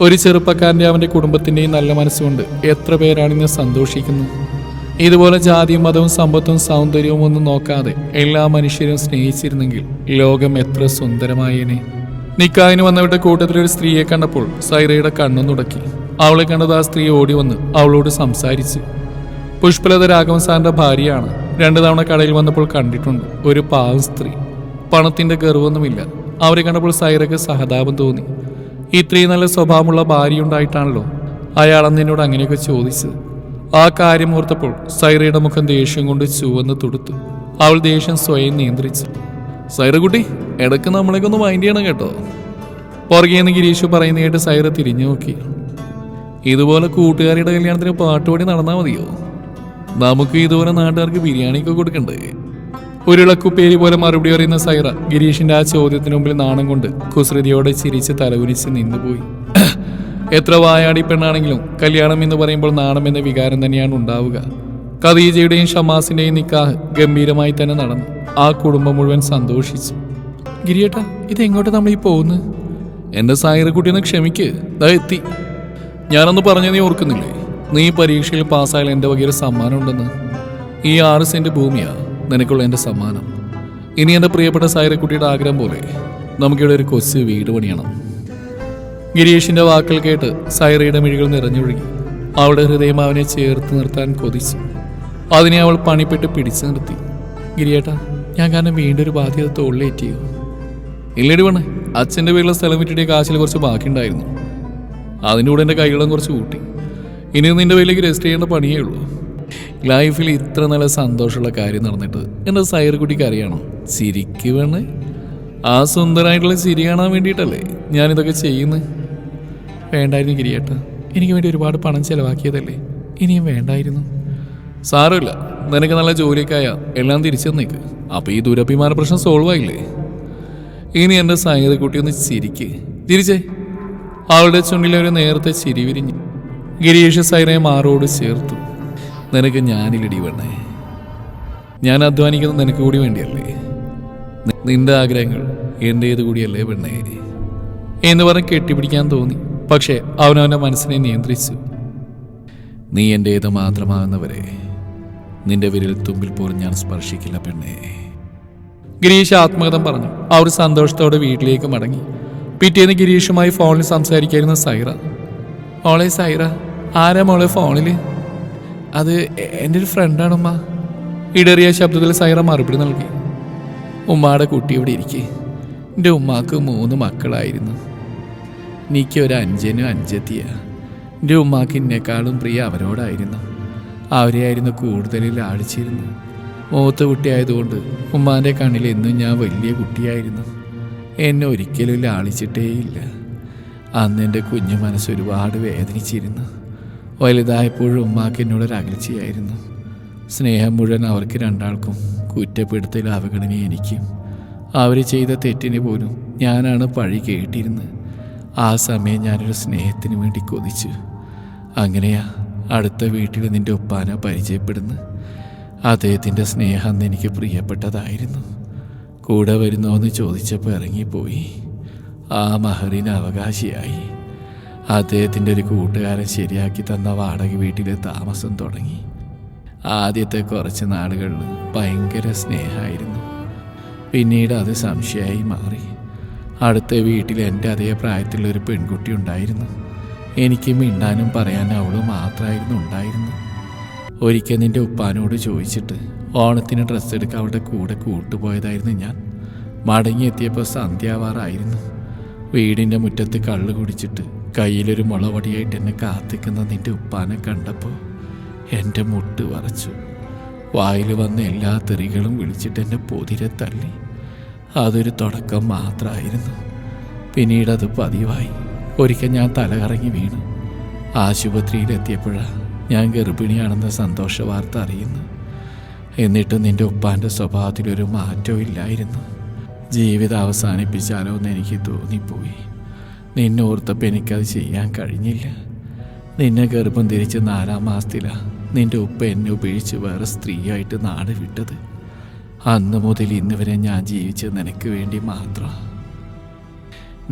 ഒരു ചെറുപ്പക്കാരൻ്റെ അവൻ്റെ കുടുംബത്തിൻ്റെയും നല്ല മനസ്സുകൊണ്ട് എത്ര പേരാണ് ഇന്ന് സന്തോഷിക്കുന്നത്. ഇതുപോലെ ജാതിയും മതവും സമ്പത്തും സൗന്ദര്യവും ഒന്നും നോക്കാതെ എല്ലാ മനുഷ്യരും സ്നേഹിച്ചിരുന്നെങ്കിൽ ലോകം എത്ര സുന്ദരമായേനെ. നിക്കാഹിന് വന്നവരുടെ കൂട്ടത്തിലൊരു സ്ത്രീയെ കണ്ടപ്പോൾ സൈറയുടെ കണ്ണു തുടക്കി. അവളെ കണ്ടത് ആ സ്ത്രീ ഓടി വന്ന് അവളോട് സംസാരിച്ചു. പുഷ്പലത രാഘവൻ സാറിന്റെ ഭാര്യയാണ്. 2 തവണ കടയിൽ വന്നപ്പോൾ കണ്ടിട്ടുണ്ട്. ഒരു പാവം സ്ത്രീ, പണത്തിന്റെ ഗർവൊന്നുമില്ല. അവരെ കണ്ടപ്പോൾ സൈറയ്ക്ക് സഹതാപം തോന്നി. ഇത്രയും നല്ല സ്വഭാവമുള്ള ഭാര്യ ഉണ്ടായിട്ടാണല്ലോ അയാൾ അന്നെന്നോട് അങ്ങനെയൊക്കെ ചോദിച്ചത്. ആ കാര്യം ഓർത്തപ്പോൾ സൈറയുടെ മുഖം ദേഷ്യം കൊണ്ട് ചുവന്ന് തുടുത്തു. അവൾ ദേഷ്യം സ്വയം നിയന്ത്രിച്ചു. സൈറ കുട്ടി, ഇടയ്ക്ക് നമ്മളെയൊക്കെ ഒന്ന് മൈൻഡ് ചെയ്യണം കേട്ടോ. പുറകേന്ന് ഗിരീഷ് പറയുന്ന കേട്ട് സൈറ തിരിഞ്ഞു നോക്കി. ഇതുപോലെ കൂട്ടുകാരിയുടെ കല്യാണത്തിന് പാട്ടുപാടി നടന്നാൽ മതിയോ? നമുക്ക് ഇതുപോലെ നാട്ടുകാർക്ക് ബിരിയാണിയൊക്കെ കൊടുക്കണ്ടേ? ഉരുളക്കുപ്പേരി പോലെ മറുപടി പറയുന്ന സൈറ ഗിരീഷിന്റെ ആ ചോദ്യത്തിന് മുമ്പിൽ നാണം കൊണ്ട് കുസൃതിയോടെ ചിരിച്ച് തലകുനിച്ച് നിന്നുപോയി. എത്ര വായാടി പെണ്ണാണെങ്കിലും കല്യാണം എന്ന് പറയുമ്പോൾ നാണം എന്ന വികാരം തന്നെയാണ് ഉണ്ടാവുക. ഖദീജയുടെയും ഷമാസിന്റെയും നിക്കാഹ് ഗംഭീരമായി തന്നെ നടന്നു. ആ കുടുംബം മുഴുവൻ സന്തോഷിച്ചു. ഗിരിയേട്ടാ, ഇതെങ്ങോട്ടാ നമ്മൾ ഈ പോകുന്നത്? എന്റെ സൈറ കുട്ടിയൊന്ന് ക്ഷമിക്ക്, ദാ എത്തി. ഞാനൊന്ന് പറഞ്ഞ നീ ഓർക്കുന്നില്ലേ? നീ പരീക്ഷയിൽ പാസ്സായാൽ എൻ്റെ വകയൊരു സമ്മാനം ഉണ്ടെന്ന്. ഈ 6 സെന്റ് ഭൂമിയാ നിനക്കുള്ള എൻ്റെ സമ്മാനം. ഇനി എൻ്റെ പ്രിയപ്പെട്ട സൈറക്കുട്ടിയുടെ ആഗ്രഹം പോലെ നമുക്കിവിടെ ഒരു കൊച്ചു വീട് പണിയണം. ഗിരീഷിന്റെ വാക്കുകൾ കേട്ട് സൈറയുടെ മിഴികൾ നിറഞ്ഞൊഴുകി. അവളുടെ ഹൃദയം അവനെ ചേർത്ത് നിർത്താൻ കൊതിച്ചു. അതിനെ അവൾ പണിപ്പെട്ട് പിടിച്ചു നിർത്തി. ഗിരിയേട്ടാ, ഞാൻ കാരണം വീണ്ടും ഒരു ബാധ്യത തോളിലേറ്റിയോ? ഇല്ലടി വേണേ, അച്ഛൻ്റെ വീട്ടിലെ സ്ഥലം വിറ്റിട്ട് കാശിൽ കുറച്ച് ബാക്കിയുണ്ടായിരുന്നു. അതിൻ്റെ കൂടെ എൻ്റെ കൈകളും കുറച്ച് കൂട്ടി. ഇനി നിന്റെ വീട്ടിലേക്ക് രജിസ്റ്റർ ചെയ്യേണ്ട പണിയേ ഉള്ളൂ. ലൈഫിൽ ഇത്ര നല്ല സന്തോഷമുള്ള കാര്യം നടന്നിട്ട് എൻ്റെ സൈറക്കുട്ടിക്ക് അറിയണം. ചിരിക്ക് വേണേ, ആ സുന്ദരമായിട്ടുള്ള ചിരി കാണാൻ വേണ്ടിയിട്ടല്ലേ ഞാനിതൊക്കെ ചെയ്യുന്നത്. വേണ്ടായിരുന്നു ഗിരിയേട്ടാ, എനിക്ക് വേണ്ടി ഒരുപാട് പണം ചെലവാക്കിയതല്ലേ, ഇനിയും വേണ്ടായിരുന്നു. സാരമില്ല, നിനക്ക് നല്ല ജോലിയൊക്കെ ആയാ എല്ലാം തിരിച്ചു തന്നേക്ക്. അപ്പൊ ഈ ദുരഭിമാന പ്രശ്നം സോൾവ് ആയില്ലേ. ഇനി എൻ്റെ സൈറക്കുട്ടി ഒന്ന് ചിരിക്ക്. തിരിച്ചേ. അവളുടെ ചുണ്ടിലെ ഒരു നേരത്തെ ചിരി വിരിഞ്ഞു. ഗിരീഷ് സൈറയെ മാറോട് ചേർത്തു. നിനക്ക് ഞാനില്ലടി വേണേ, ഞാൻ അധ്വാനിക്കുന്നത് നിനക്ക് കൂടി വേണ്ടിയല്ലേ. നിന്റെ ആഗ്രഹങ്ങൾ എൻ്റേത് കൂടിയല്ലേ പെണ്ണേ എന്ന് പറഞ്ഞ് കെട്ടിപ്പിടിക്കാൻ തോന്നി. പക്ഷേ അവനവൻ്റെ മനസ്സിനെ നിയന്ത്രിച്ചു. നീ എൻ്റേത് മാത്രമാകുന്നവരെ നിന്റെ വിരൽ തുമ്പിൽ പോലും ഞാൻ സ്പർശിക്കില്ല പെണ്ണേ. ഗിരീഷ് ആത്മകഥം പറഞ്ഞു. അവർ സന്തോഷത്തോടെ വീട്ടിലേക്ക് മടങ്ങി. പിറ്റേന്ന് ഗിരീഷുമായി ഫോണിൽ സംസാരിക്കായിരുന്ന സൈറ. മോളെ സൈറ, ആരാ മോളെ ഫോണിൽ? അത് എൻ്റെ ഒരു ഫ്രണ്ടാണുമ്മ. ഇടറിയ ശബ്ദത്തിൽ സൈറ മറുപടി നൽകി. ഉമ്മയുടെ കുട്ടി ഇവിടെ ഇരിക്കെ. എൻ്റെ ഉമ്മാക്ക് 3 മക്കളായിരുന്നു. എനിക്ക് ഒരു 5 അഞ്ചെത്തിയ. എൻ്റെ ഉമ്മാക്ക് എന്നെക്കാളും പ്രിയ അവരോടായിരുന്നു. അവരെയായിരുന്നു കൂടുതൽ ലാളിച്ചിരുന്നു. മൂത്ത കുട്ടിയായതുകൊണ്ട് ഉമ്മാൻ്റെ കണ്ണിൽ എന്നും ഞാൻ വലിയ കുട്ടിയായിരുന്നു. എന്നെ ഒരിക്കലും ലാളിച്ചിട്ടേയില്ല. അന്ന് എൻ്റെ കുഞ്ഞു മനസ്സ് ഒരുപാട് വേദനിച്ചിരുന്നു. വലുതായപ്പോഴും ഉമ്മാക്ക് എന്നോടൊരകൽച്ചയായിരുന്നു. സ്നേഹം മുഴുവൻ അവർക്ക് രണ്ടാൾക്കും, കുറ്റപ്പെടുത്തൽ അവഗണന എനിക്കും. അവർ ചെയ്ത തെറ്റിന് പോലും ഞാനാണ് പഴി കേട്ടിരുന്നത്. ആ സമയം ഞാനൊരു സ്നേഹത്തിന് വേണ്ടി കൊതിച്ചു. അങ്ങനെയാ അടുത്ത വീട്ടിൽ നിൻ്റെ ഉപ്പാനെ പരിചയപ്പെടുന്നു. അദ്ദേഹത്തിൻ്റെ സ്നേഹം അന്ന് എനിക്ക് പ്രിയപ്പെട്ടതായിരുന്നു. കൂടെ വരുന്നോ എന്ന് ചോദിച്ചപ്പോൾ ഇറങ്ങിപ്പോയി. ആ മഹറിന് അവകാശിയായി. അദ്ദേഹത്തിൻ്റെ ഒരു കൂട്ടുകാരൻ ശരിയാക്കി തന്ന വാടക വീട്ടിലെ താമസം തുടങ്ങി. ആദ്യത്തെ കുറച്ച് നാളുകളിൽ ഭയങ്കര സ്നേഹമായിരുന്നു. പിന്നീട് അത് സംശയമായി മാറി. അടുത്ത വീട്ടിൽ എൻ്റെ അതേ പ്രായത്തിലുള്ളൊരു പെൺകുട്ടി ഉണ്ടായിരുന്നു. എനിക്ക് മിണ്ടാനും പറയാനും അവൾ മാത്രമായിരുന്നു ഉണ്ടായിരുന്നു. ഒരിക്കൽ നിൻ്റെ ഉപ്പാനോട് ചോദിച്ചിട്ട് ഓണത്തിന് ഡ്രസ്സ് എടുക്കാൻ അവളുടെ കൂടെ കൂട്ടുപോയതായിരുന്നു ഞാൻ. മടങ്ങിയെത്തിയപ്പോൾ സന്ധ്യാവാറായിരുന്നു. വീടിൻ്റെ മുറ്റത്ത് കള്ള് കുടിച്ചിട്ട് കയ്യിലൊരു മുളവടിയായിട്ട് എന്നെ കാത്തിക്കുന്ന നിൻ്റെ ഉപ്പാനെ കണ്ടപ്പോൾ എൻ്റെ മുട്ട് വറച്ചു. വായിൽ വന്ന എല്ലാ തെറികളും വിളിച്ചിട്ട് എന്നെ പൊതിരെ തള്ളി. അതൊരു തുടക്കം മാത്രമായിരുന്നു. പിന്നീട് അത് പതിവായി. ഒരിക്കൽ ഞാൻ തലകറങ്ങി വീണു. ആശുപത്രിയിലെത്തിയപ്പോഴാണ് ഞാൻ ഗർഭിണിയാണെന്ന സന്തോഷ വാർത്ത അറിയുന്നു. എന്നിട്ടും നിൻ്റെ ഉപ്പാൻ്റെ സ്വഭാവത്തിലൊരു മാറ്റവും ഇല്ലായിരുന്നു. ജീവിതം അവസാനിപ്പിച്ചാലോ എന്ന് എനിക്ക് തോന്നിപ്പോയി. നിന്നെ ഓർത്തപ്പോൾ എനിക്കത് ചെയ്യാൻ കഴിഞ്ഞില്ല. നിന്നെ ഗർഭം തിരിച്ച് 4-ാം മാസത്തിലാണ് നിൻ്റെ ഉപ്പ എന്നെ ഉപേക്ഷിച്ച് വേറെ സ്ത്രീയായിട്ട് നാട് വിട്ടത്. അന്ന് മുതൽ ഇന്ന് വരെ ഞാൻ ജീവിച്ചത് നിനക്ക് വേണ്ടി മാത്രം.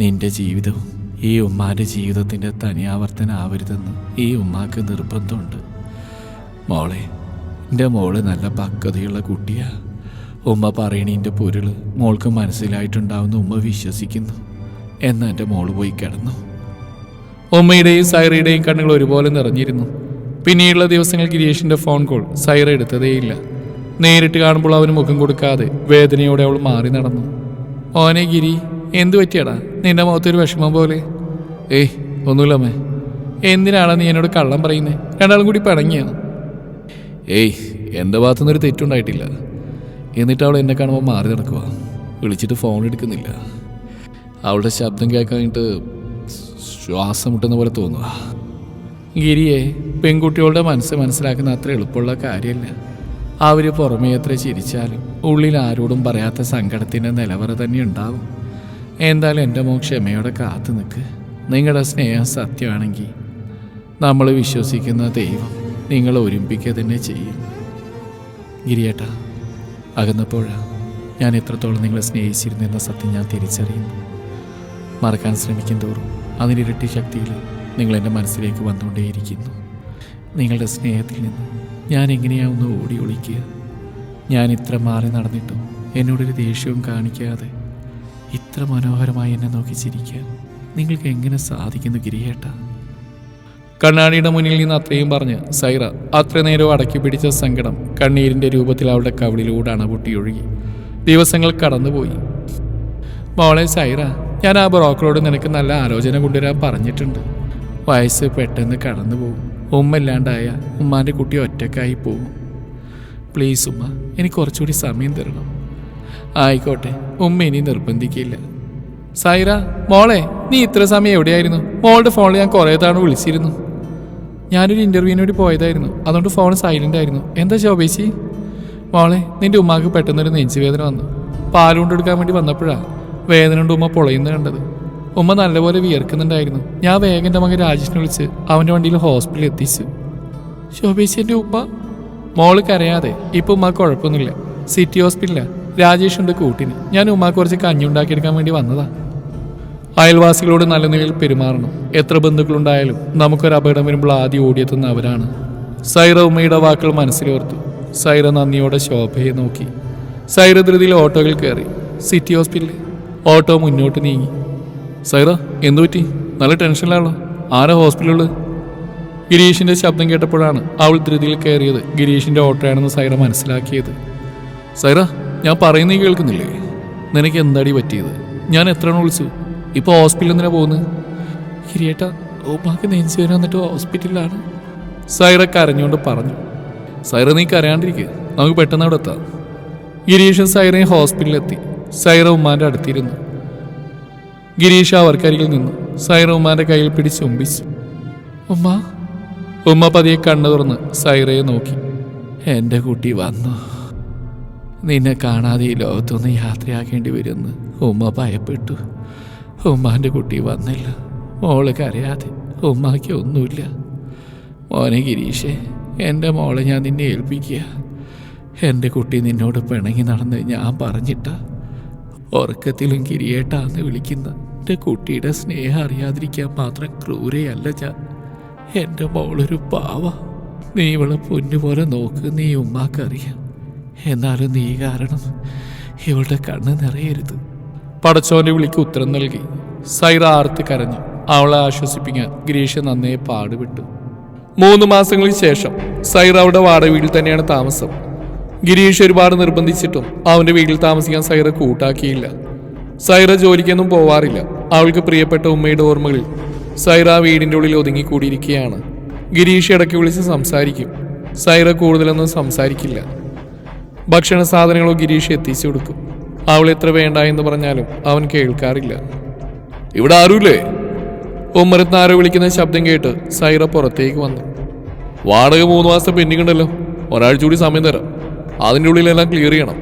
നിൻ്റെ ജീവിതവും ഈ ഉമ്മാൻ്റെ ജീവിതത്തിൻ്റെ തനിയാവർത്തനാവരുതെന്ന് ഈ ഉമ്മാക്ക് നിർബന്ധമുണ്ട്. മോളെ, എൻ്റെ മോള് നല്ല പക്വതയുള്ള കുട്ടിയാ. ഉമ്മ പറയണീൻ്റെ പൊരുൾ മോൾക്ക് മനസ്സിലായിട്ടുണ്ടാവുന്ന ഉമ്മ വിശ്വസിക്കുന്നു. എന്ന് എൻ്റെ മോള് പോയി കിടന്നു. ഉമ്മയുടെയും സൈറയുടെയും കണ്ണുകൾ ഒരുപോലെ നിറഞ്ഞിരുന്നു. പിന്നീടുള്ള ദിവസങ്ങൾ ഗിരീഷിൻ്റെ ഫോൺ കോൾ സൈറ എടുത്തതേയില്ല. നേരിട്ട് കാണുമ്പോൾ അവന് മുഖം കൊടുക്കാതെ വേദനയോടെ അവൾ മാറി നടന്നു. ഓനെ ഗിരി, എന്തു പറ്റിയടാ നിന്റെ മുഖത്തൊരു വിഷമം പോലെ? ഏയ് ഒന്നുമില്ലമ്മേ. എന്തിനാടാ നീ എന്നോട് കള്ളം പറയുന്നേ? രണ്ടാളും കൂടി പിണങ്ങിയോ? ഏയ്, എൻ്റെ ഭാഗത്തുനിന്നൊരു തെറ്റുണ്ടായിട്ടില്ല. എന്നിട്ട് അവൾ എന്നെ കാണുമ്പോൾ മാറി നടക്കുക. വിളിച്ചിട്ട് ഫോൺ എടുക്കുന്നില്ല. അവളുടെ ശബ്ദം കേൾക്കാനായിട്ട് ശ്വാസം മുട്ടുന്ന പോലെ തോന്നുക. ഗിരിയെ, പെൺകുട്ടികളുടെ മനസ്സ് മനസ്സിലാക്കുന്ന അത്ര എളുപ്പമുള്ള കാര്യമല്ല. അവർ പുറമേ എത്ര ചിരിച്ചാലും ഉള്ളിൽ ആരോടും പറയാത്ത സങ്കടത്തിൻ്റെ നിലവറ തന്നെ ഉണ്ടാവും. എന്തായാലും എൻ്റെ മോൻ ക്ഷമയോടെ കാത്തു നിൽക്ക്. നിങ്ങളുടെ സ്നേഹം സത്യമാണെങ്കിൽ നമ്മൾ വിശ്വസിക്കുന്ന ദൈവം നിങ്ങളെ ഒരുമിപ്പിക്കുക തന്നെ ചെയ്യും. ഗിരിയേട്ടാ, അകന്നപ്പോഴാണ് ഞാൻ എത്രത്തോളം നിങ്ങളെ സ്നേഹിച്ചിരുന്നെന്ന സത്യം ഞാൻ തിരിച്ചറിയുന്നു. മറക്കാൻ ശ്രമിക്കും തോറും അതിനിരട്ടി ശക്തിയിൽ നിങ്ങളെൻ്റെ മനസ്സിലേക്ക് വന്നുകൊണ്ടേയിരിക്കുന്നു. നിങ്ങളുടെ സ്നേഹത്തിൽ നിന്ന് ഞാൻ എങ്ങനെയാവുന്നു ഓടി ഒളിക്കുക? ഞാൻ ഇത്ര മാറി നടന്നിട്ടും എന്നോടൊരു ദേഷ്യവും കാണിക്കാതെ ഇത്ര മനോഹരമായി എന്നെ നോക്കി ചിരിക്കാൻ നിങ്ങൾക്ക് എങ്ങനെ സാധിക്കുന്നു ഗിരിയേട്ട? കണ്ണാടിയുടെ മുന്നിൽ നിന്ന് അത്രയും പറഞ്ഞ് സൈറ അത്ര നേരം അടക്കി പിടിച്ച സങ്കടം കണ്ണീരിൻ്റെ രൂപത്തിൽ അവളുടെ കവിളിലൂടെ അണപൊട്ടിയൊഴുകി. ദിവസങ്ങൾ കടന്നുപോയി. മോളെ സൈറ, ഞാൻ ആ ബ്രോക്കറോട് നിനക്ക് നല്ല ആലോചന കൊണ്ടുവരാൻ പറഞ്ഞിട്ടുണ്ട്. വയസ്സ് പെട്ടെന്ന് കടന്നു പോകും. ഉമ്മ ഇല്ലാണ്ടായ ഉമ്മാൻ്റെ കുട്ടി ഒറ്റക്കായി പോകും. പ്ലീസ് ഉമ്മ, എനിക്ക് കുറച്ചുകൂടി സമയം തരണം. ആയിക്കോട്ടെ, ഉമ്മ ഇനി നിർബന്ധിക്കില്ല. സൈറ മോളെ, നീ ഇത്ര സമയം എവിടെയായിരുന്നു? മോളുടെ ഫോണിൽ ഞാൻ കുറേ തവണ വിളിച്ചിരുന്നു. ഞാനൊരു ഇൻ്റർവ്യൂവിന് വേണ്ടി പോയതായിരുന്നു, അതുകൊണ്ട് ഫോൺ സൈലൻ്റ് ആയിരുന്നു. എന്താ ശോഭേച്ചി? മോളെ, നിൻ്റെ ഉമ്മാക്ക് പെട്ടെന്നൊരു നെഞ്ചുവേദന വന്നു. പാലുകൊണ്ടെടുക്കാൻ വേണ്ടി വന്നപ്പോഴാണ് വേദന കൊണ്ട് ഉമ്മ പൊളയുന്നത് കണ്ടത്. ഉമ്മ നല്ലപോലെ വിയർക്കുന്നുണ്ടായിരുന്നു. ഞാൻ വേഗം എൻ്റെ മകൻ രാജേഷിനെ വിളിച്ച് അവൻ്റെ വണ്ടിയിൽ ഹോസ്പിറ്റലിൽ എത്തിച്ചു. ശോഭേച്ചി, എൻ്റെ ഉമ്മ? മോള് കരയാതെ, ഇപ്പം ഉമ്മാക്ക് കുഴപ്പമൊന്നുമില്ല. സിറ്റി ഹോസ്പിറ്റലിലാണ്. രാജേഷ് ഉണ്ട് കൂട്ടിന്. ഞാൻ ഉമ്മാക്ക് കുറച്ച് കഞ്ഞി ഉണ്ടാക്കിയെടുക്കാൻ വേണ്ടി വന്നതാ. അയൽവാസികളോട് നല്ല നിലയിൽ പെരുമാറണം. എത്ര ബന്ധുക്കളുണ്ടായാലും നമുക്കൊരു അപകടം വരുമ്പോൾ ആദ്യം ഓടിയെത്തുന്ന അവരാണ്. സൈറ ഉമ്മയുടെ വാക്കുകൾ മനസ്സിലോർത്തു. സൈറ നന്ദിയോടെ ശോഭയെ നോക്കി. സൈറ ധൃതിയിൽ ഓട്ടോയിൽ കയറി. സിറ്റി ഹോസ്പിറ്റലിൽ. ഓട്ടോ മുന്നോട്ട് നീങ്ങി. സൈറ, എന്തു പറ്റി? നല്ല ടെൻഷനിലാണല്ലോ. ആരാ ഹോസ്പിറ്റലിൽ? ഗിരീഷിൻ്റെ ശബ്ദം കേട്ടപ്പോഴാണ് അവൾ ധൃതിയിൽ കയറിയത് ഗിരീഷിൻ്റെ ഓട്ടോയാണെന്ന് സൈറ മനസ്സിലാക്കിയത്. സൈറ, ഞാൻ പറയുന്നത് കേൾക്കുന്നില്ലേ? നിനക്ക് എന്താടി പറ്റിയത്? ഞാൻ എത്ര വിളിച്ചു? ഇപ്പോൾ ഹോസ്പിറ്റലിൽ എന്തിനാ പോകുന്നത്? ഗിരിയേട്ടാ, ഉമ്മാക്ക് നെഞ്ചു വരാൻ വന്നിട്ട് ഹോസ്പിറ്റലിലാണ്. സൈറ കരഞ്ഞുകൊണ്ട് പറഞ്ഞു. സൈറ, നീ കരയാണ്ടിരിക്കുക, നമുക്ക് പെട്ടെന്ന് അവിടെ എത്താം. ഗിരീഷും സൈറയും ഹോസ്പിറ്റലിലെത്തി. സൈറ ഉമ്മാൻ്റെ അടുത്തിരുന്നു. ഗിരീഷ് അവർക്കരികിൽ നിന്നു. സൈറ ഉമ്മാൻ്റെ കയ്യിൽ പിടിച്ച് ചുംബിച്ചു. ഉമ്മ. ഉമ്മ പതിയെ കണ്ണു തുറന്ന് സൈറയെ നോക്കി. എൻ്റെ കുട്ടി വന്നു. നിന്നെ കാണാതെ ഈ ലോകത്തൊന്ന് യാത്രയാക്കേണ്ടി വരുമെന്ന് ഉമ്മ ഭയപ്പെട്ടു. ഉമ്മാൻ്റെ കുട്ടി വന്നില്ല. മോള് കരയാതെ, ഉമ്മാക്ക് ഒന്നുമില്ല. മോനെ ഗിരീഷേ, എൻ്റെ മോളെ ഞാൻ നിന്നെ ഏൽപ്പിക്കുക. എൻ്റെ കുട്ടി നിന്നോട് പിണങ്ങി നടന്ന് ഞാൻ പറഞ്ഞിട്ട ഉറക്കത്തിലും ഗിരിയേട്ടാന്ന് വിളിക്കുന്ന എൻ്റെ കുട്ടിയുടെ സ്നേഹം അറിയാതിരിക്കാൻ മാത്രം ക്രൂരയല്ല ഞാൻ. എൻ്റെ മോളൊരു പാവ. നീ ഇവളെ പൊന്നുപോലെ നോക്ക്, നീ ഉമ്മാക്കറിയാം. എന്നാലും നീ കാരണം ഇവളുടെ കണ്ണ് നിറയരുത്. പടച്ചോന്റെ വിളിക്ക് ഉത്തരം നൽകി. സൈറ ആർത്ത് കരഞ്ഞു. അവളെ ആശ്വസിപ്പിക്കാൻ ഗിരീഷ് നന്നേ പാടുപെട്ടു. 3 മാസങ്ങൾക്ക് ശേഷം സൈറ അവിടെ വാടക വീട്ടിൽ തന്നെയാണ് താമസം. ഗിരീഷ് ഒരുപാട് നിർബന്ധിച്ചിട്ടും അവന്റെ വീട്ടിൽ താമസിക്കാൻ സൈറ കൂട്ടാക്കിയില്ല. സൈറ ജോലിക്കൊന്നും പോവാറില്ല. അവൾക്ക് പ്രിയപ്പെട്ട ഉമ്മയുടെ ഓർമ്മകളിൽ സൈറ വീടിൻ്റെ ഉള്ളിൽ ഒതുങ്ങിക്കൂടിയിരിക്കുകയാണ്. ഗിരീഷ് ഇടയ്ക്ക് വിളിച്ച് സംസാരിക്കും. സൈറ കൂടുതലൊന്നും സംസാരിക്കില്ല. ഭക്ഷണ സാധനങ്ങളോ ഗിരീഷ് എത്തിച്ചു കൊടുക്കും. അവൾ എത്ര വേണ്ട എന്ന് പറഞ്ഞാലും അവൻ കേൾക്കാറില്ല. ഇവിടെ ആരുമില്ലേ? ഉമ്മറത്ത് ആരോ വിളിക്കുന്ന ശബ്ദം കേട്ട് സൈറ പുറത്തേക്ക് വന്നു. വാടക 3 മാസത്തെ പെൻഡിങ് ഉണ്ടല്ലോ, ഒരാഴ്ച കൂടി സമയം തരാം. അതിൻ്റെ ഉള്ളിലെല്ലാം ക്ലിയർ ചെയ്യണം.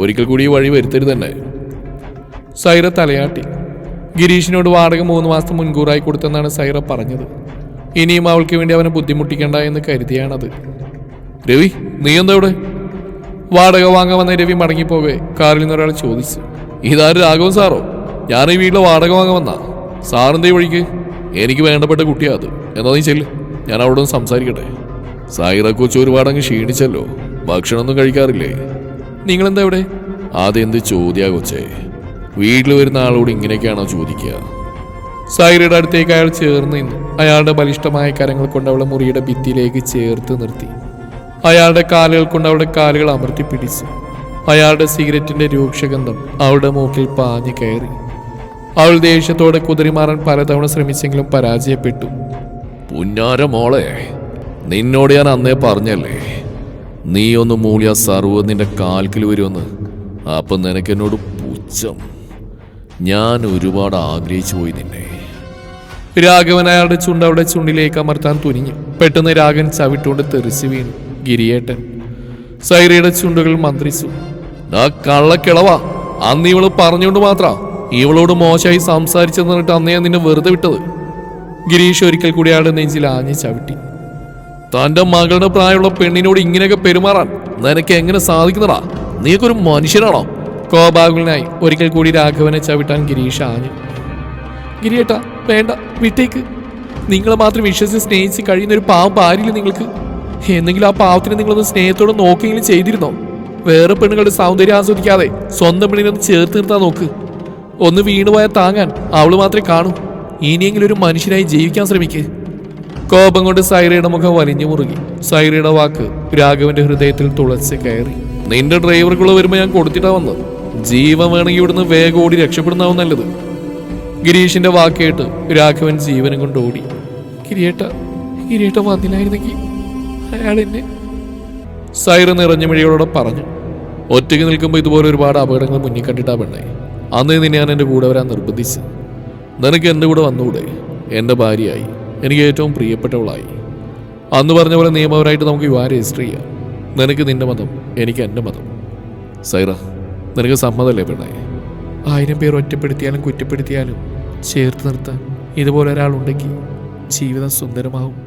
ഒരിക്കൽ കൂടി ഈ വഴി വരുത്തരുത് തന്നെ. സൈറ തലയാട്ടി. ഗിരീഷിനോട് വാടക 3 മാസം മുൻകൂറായി കൊടുത്തെന്നാണ് സൈറ പറഞ്ഞത്. ഇനിയും അവൾക്ക് വേണ്ടി അവനെ ബുദ്ധിമുട്ടിക്കണ്ട എന്ന് കരുതിയാണത്. രവി, നീ എന്താ ഇവിടെ? വാടക വാങ്ങാൻ വന്ന രവി മടങ്ങിപ്പോകെ കാറിൽ നിന്ന് ഒരാൾ ചോദിച്ചു. ഇതാരും രാഘവൻ സാറോ? ഞാൻ ഈ വീട്ടിലെ വാടക വാങ്ങാൻ വന്നാ. സാറിൻ്റെ വഴിക്ക് എനിക്ക് വേണ്ടപ്പെട്ട കുട്ടിയാ അത്. എന്നാ നീ ചെല്ല്, ഞാൻ അവിടെ ഒന്ന് സംസാരിക്കട്ടെ. സൈറ കൊച്ചു ഒരുപാടങ്ങ് ക്ഷീണിച്ചല്ലോ, ഭക്ഷണമൊന്നും കഴിക്കാറില്ലേ? നിങ്ങളെന്താ ഇവിടെ? അതെന്ത് ചോദ്യാ കൊച്ചേ? വീട്ടിൽ വരുന്ന ആളോട് ഇങ്ങനെയൊക്കെയാണോ ചോദിക്കുക? സൈറയുടെ അടുത്തേക്ക് അയാൾ ചേർന്ന് നിന്നു. അയാളുടെ ബലിഷ്ഠമായ കരങ്ങൾ കൊണ്ട് അവളെ മുറിയുടെ ഭിത്തിയിലേക്ക് ചേർത്ത് നിർത്തി. അയാളുടെ കാലുകൾ കൊണ്ട് അവളുടെ കാലുകൾ അമർത്തി പിടിച്ചു. അയാളുടെ സിഗരറ്റിന്റെ രൂക്ഷഗന്ധം അവളുടെ മൂക്കിൽ പാഞ്ഞു കയറി. അവൾ ദേഷ്യത്തോടെ കുതിരിമാറാൻ പലതവണ ശ്രമിച്ചെങ്കിലും പരാജയപ്പെട്ടു. പുന്നാര മോളെ, നിന്നോട് ഞാൻ അന്നേ പറഞ്ഞല്ലേ, നീ ഒന്ന് മൂളിയ സർവ്വ നിന്റെ കാൽക്കിൽ വരുമെന്ന്. അപ്പം നിനക്കെന്നോട് പുച്ഛം. ഞാൻ ഒരുപാട് ആഗ്രഹിച്ചു പോയി നിന്നെ. രാഘവൻ അയാളുടെ ചുണ്ട് അവിടെ ചുണ്ടിലേക്ക് അമർത്താൻ തുനിഞ്ഞു. പെട്ടെന്ന് രാഘവൻ ചവിട്ടുകൊണ്ട് തെറിച്ചു വീണു. ഗിരിയേട്ടൻ. സൈറയുടെ ചുണ്ടുകൾ മന്ത്രിച്ചു. കള്ളക്കിളവാ, അന്ന് ഇവള് പറഞ്ഞുകൊണ്ട് മാത്രം ഇവളോട് മോശമായി സംസാരിച്ചെന്ന് പറഞ്ഞിട്ട് അന്നേ നിന്നെ വെറുതെ വിട്ടത്. ഗിരീഷ് ഒരിക്കൽ കൂടി അയാളുടെ നെഞ്ചിൽ ആഞ്ഞു ചവിട്ടി. തന്റെ മകളുടെ പ്രായമുള്ള പെണ്ണിനോട് ഇങ്ങനെയൊക്കെ പെരുമാറാൻ നിനക്ക് എങ്ങനെ സാധിക്കുന്നടാ? നീക്കൊരു മനുഷ്യനാണോ? കോപാകുലനായി ഒരിക്കൽ കൂടി രാഘവനെ ചവിട്ടാൻ ഗിരീഷ് ആഞ്ഞു. ഗിരിയേട്ടാ, വേണ്ട, വിട്ടേക്ക്. നിങ്ങളെ മാത്രം വിശ്വസിച്ച് സ്നേഹിച്ച് കഴിയുന്ന ഒരു പാവം ഭാര്യയില്ല നിങ്ങൾക്ക്. എന്തെങ്കിലും ആ പാവത്തിന് നിങ്ങളൊന്ന് സ്നേഹത്തോടെ നോക്കിയെങ്കിലും ചെയ്തിരുന്നോ? വേറെ പെണ്ണുങ്ങളുടെ സൗന്ദര്യം ആസ്വദിക്കാതെ സ്വന്തം പെണ്ണിനൊന്ന് ചേർത്ത് നിർത്താൻ നോക്ക്. ഒന്ന് വീണുപോയാൽ താങ്ങാൻ അവള് മാത്രമേ കാണൂ. ഇനിയെങ്കിലും ഒരു മനുഷ്യനായി ജീവിക്കാൻ ശ്രമിക്ക്. കോപം കൊണ്ട് സൈറയുടെ മുഖം വലിഞ്ഞു മുറുകി. സൈറയുടെ വാക്ക് രാഘവന്റെ ഹൃദയത്തിൽ തുളച്ച് കയറി. നിന്റെ ഡ്രൈവർക്കുള്ള വരുമ്പോ ഞാൻ കൊടുത്തിട്ടാ വന്നത്. ജീവൻ വേണമെങ്കിൽ ഇവിടുന്ന് വേഗം ഓടി രക്ഷപ്പെടുന്നാവും നല്ലത്. ഗിരീഷിന്റെ വാക്ക് കേട്ട് രാഘവൻ ജീവനും കൊണ്ട് ഓടി. കിരീട്ട വന്നില്ലായിരുന്നെങ്കിൽ അയാൾ എന്നെ. സൈറ നിറഞ്ഞ മിഴികളോടെ പറഞ്ഞു. ഒറ്റയ്ക്ക് നിൽക്കുമ്പോൾ ഇതുപോലെ ഒരുപാട് അപകടങ്ങൾ മുന്നിൽ കണ്ടിട്ടാ പെണ്ണേ. അന്ന് നിന്നെ ഞാൻ എൻ്റെ കൂടെ വരാൻ നിർബന്ധിച്ചു. നിനക്ക് എൻ്റെ കൂടെ വന്നുകൂടെ? എൻ്റെ ഭാര്യയായി, എനിക്ക് ഏറ്റവും പ്രിയപ്പെട്ടവളായി. അന്ന് പറഞ്ഞ പോലെ നിയമപരമായിട്ട് നമുക്ക് വിവാഹം രജിസ്റ്റർ ചെയ്യാം. നിനക്ക് നിന്റെ മതം, എനിക്ക് എൻ്റെ മതം. സൈറ, നിനക്ക് സമ്മതമല്ലേ പെണ്ണേ? 1000 പേർ ഒറ്റപ്പെടുത്തിയാലും കുറ്റപ്പെടുത്തിയാലും ചേർത്ത് നിർത്താൻ ഇതുപോലെ ഒരാളുണ്ടെങ്കിൽ ജീവിതം സുന്ദരമാവും.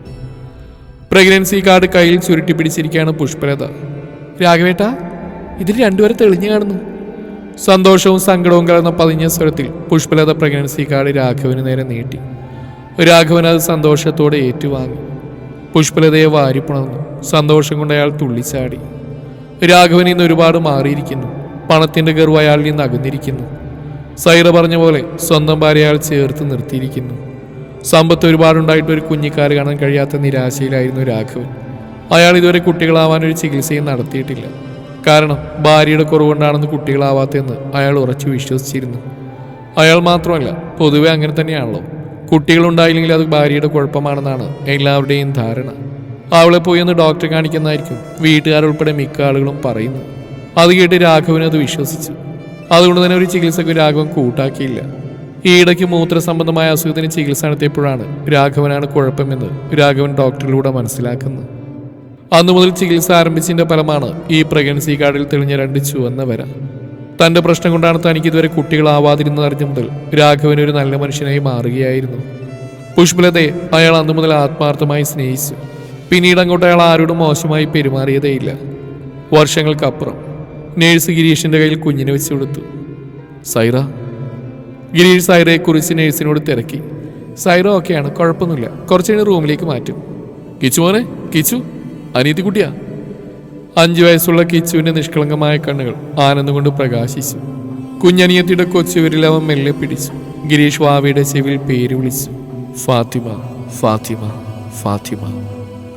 പ്രഗ്നൻസി കാർഡ് കയ്യിൽ ചുരുട്ടി പിടിച്ചിരിക്കുകയാണ് പുഷ്പലത. രാഘവേട്ട, ഇതിൽ രണ്ടുപേരെ തെളിഞ്ഞു കാണുന്നു. സന്തോഷവും സങ്കടവും കലർന്ന പതിഞ്ഞ സ്വരത്തിൽ പുഷ്പലത പ്രഗ്നൻസി കാർഡ് രാഘവന് നേരെ നീട്ടി. രാഘവൻ അത് സന്തോഷത്തോടെ ഏറ്റുവാങ്ങി. പുഷ്പലതയെ വാരിപ്പുണർന്നു. സന്തോഷം കൊണ്ട് അയാൾ തുള്ളിച്ചാടി. രാഘവൻ ഇന്ന് ഒരുപാട് മാറിയിരിക്കുന്നു. പണത്തിന്റെ ഗർവ് അയാളിൽ നിന്ന് അകന്നിരിക്കുന്നു. സൈറ പറഞ്ഞ പോലെ സ്വന്തം ഭാര്യ അയാൾ ചേർത്ത് നിർത്തിയിരിക്കുന്നു. സമ്പത്ത് ഒരുപാടുണ്ടായിട്ട് ഒരു കുഞ്ഞിക്കാല് കാണാൻ കഴിയാത്ത നിരാശയിലായിരുന്നു രാഘവൻ. അയാൾ ഇതുവരെ കുട്ടികളാവാനൊരു ചികിത്സയും നടത്തിയിട്ടില്ല. കാരണം ഭാര്യയുടെ കുറവുകൊണ്ടാണെന്ന് കുട്ടികളാവാത്തെന്ന് അയാൾ ഉറച്ചു വിശ്വസിച്ചിരുന്നു. അയാൾ മാത്രമല്ല, പൊതുവെ അങ്ങനെ തന്നെയാണല്ലോ. കുട്ടികളുണ്ടായില്ലെങ്കിൽ അത് ഭാര്യയുടെ കുഴപ്പമാണെന്നാണ് എല്ലാവരുടെയും ധാരണ. അവളെ പോയി ഒന്ന് ഡോക്ടറെ കാണിക്കുന്നതായിരിക്കും വീട്ടുകാരുൾപ്പെടെ മിക്ക ആളുകളും പറയുന്നു. അത് കേട്ട് രാഘവൻ അത് വിശ്വസിച്ചു. അതുകൊണ്ട് തന്നെ ഒരു ചികിത്സക്ക് രാഘവൻ കൂട്ടാക്കിയില്ല. ഈയിടയ്ക്ക് മൂത്രസംബന്ധമായ അസുഖത്തിന് ചികിത്സ നടത്തിയപ്പോഴാണ് രാഘവനാണ് കുഴപ്പമെന്ന് രാഘവൻ ഡോക്ടറിലൂടെ മനസ്സിലാക്കുന്നത്. അന്നു മുതൽ ചികിത്സ ആരംഭിച്ചതിന്റെ ഫലമാണ് ഈ പ്രഗ്നൻസി കാർഡിൽ തെളിഞ്ഞ 2 ചുവന്ന വര. തന്റെ പ്രശ്നം കൊണ്ടാണ് തനിക്ക് ഇതുവരെ കുട്ടികളാവാതിരുന്നതറിഞ്ഞ മുതൽ രാഘവൻ ഒരു നല്ല മനുഷ്യനായി മാറുകയായിരുന്നു. പുഷ്പലതയെ അയാൾ അന്നു മുതൽ ആത്മാർത്ഥമായി സ്നേഹിച്ചു. പിന്നീട് അങ്ങോട്ട് അയാൾ ആരോടും മോശമായി പെരുമാറിയതേയില്ല. വർഷങ്ങൾക്കപ്പുറം നേഴ്സ് ഗിരീഷിന്റെ കയ്യിൽ കുഞ്ഞിനെ വെച്ച് കൊടുത്തു. സൈറ. ഗിരീഷ് സൈറയെക്കുറിച്ച് നേഴ്സിനോട് തിരക്കി. സൈറ ഓക്കെയാണ്, കുഴപ്പമൊന്നുമില്ല, കുറച്ചുകഴിഞ്ഞ് റൂമിലേക്ക് മാറ്റും. കിച്ചു മോനെ, കിച്ചു, അനീതി കുട്ടിയാ. 5 വയസ്സുള്ള കിച്ചുവിന്റെ നിഷ്കളങ്കമായ കണ്ണുകൾ ആനന്ദം കൊണ്ട് പ്രകാശിച്ചു. കുഞ്ഞനിയത്തിയുടെ കൊച്ചുവിരൽ അവൻ മെല്ലെ പിടിച്ചു. ഗിരീഷ് വാവയുടെ ചെവിയിൽ പേര് വിളിച്ചു. ഫാത്തിമ, ഫാത്തിമ, ഫാത്തിമ.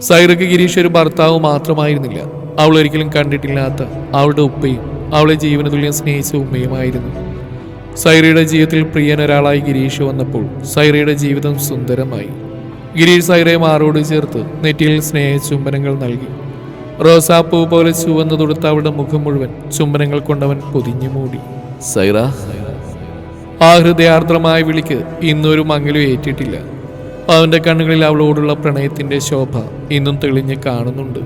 സൈറയ്ക്ക് ഗിരീഷ് ഒരു ഭർത്താവ് മാത്രമായിരുന്നില്ല, അവൾ ഒരിക്കലും കണ്ടിട്ടില്ലാത്ത അവളുടെ ഉപ്പയും അവളെ ജീവന തുല്യം സ്നേഹിച്ച ഉമ്മയുമായിരുന്നു. സൈറയുടെ ജീവിതത്തിൽ പ്രിയനൊരാളായി ഗിരീഷ് വന്നപ്പോൾ സൈറയുടെ ജീവിതം സുന്ദരമായി. ഗിരീഷ് സൈറയെ മാറോട് ചേർത്ത് നെറ്റിയിൽ സ്നേഹ ചുംബനങ്ങൾ നൽകി. റോസാപ്പൂ പോലെ ചുവന്നു തൊടുത്ത അവളുടെ മുഖം മുഴുവൻ ചുംബനങ്ങൾ കൊണ്ടവൻ പൊതിഞ്ഞു മൂടി. സൈറ. ആ ഹൃദയാർദ്രമായ വിളിക്ക് ഇന്നൊരു മങ്ങലും ഏറ്റിട്ടില്ല. അവന്റെ കണ്ണുകളിൽ അവളോടുള്ള പ്രണയത്തിന്റെ ശോഭ ഇന്നും തെളിഞ്ഞ് കാണുന്നുണ്ട്.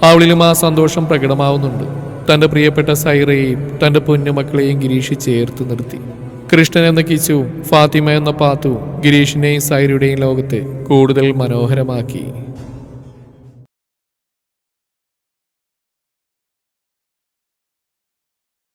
അവളിലും ആ സന്തോഷം പ്രകടമാവുന്നുണ്ട്. തന്റെ പ്രിയപ്പെട്ട സൈറയെയും തന്റെ പൊന്നുമക്കളെയും ഗിരീഷ് ചേർത്ത് നിർത്തി. കൃഷ്ണൻ എന്ന കിച്ചുവും ഫാത്തിമ എന്ന പാത്തുവും ഗിരീഷിന്റെയും സൈറയുടെയും ലോകത്തെ കൂടുതൽ മനോഹരമാക്കി.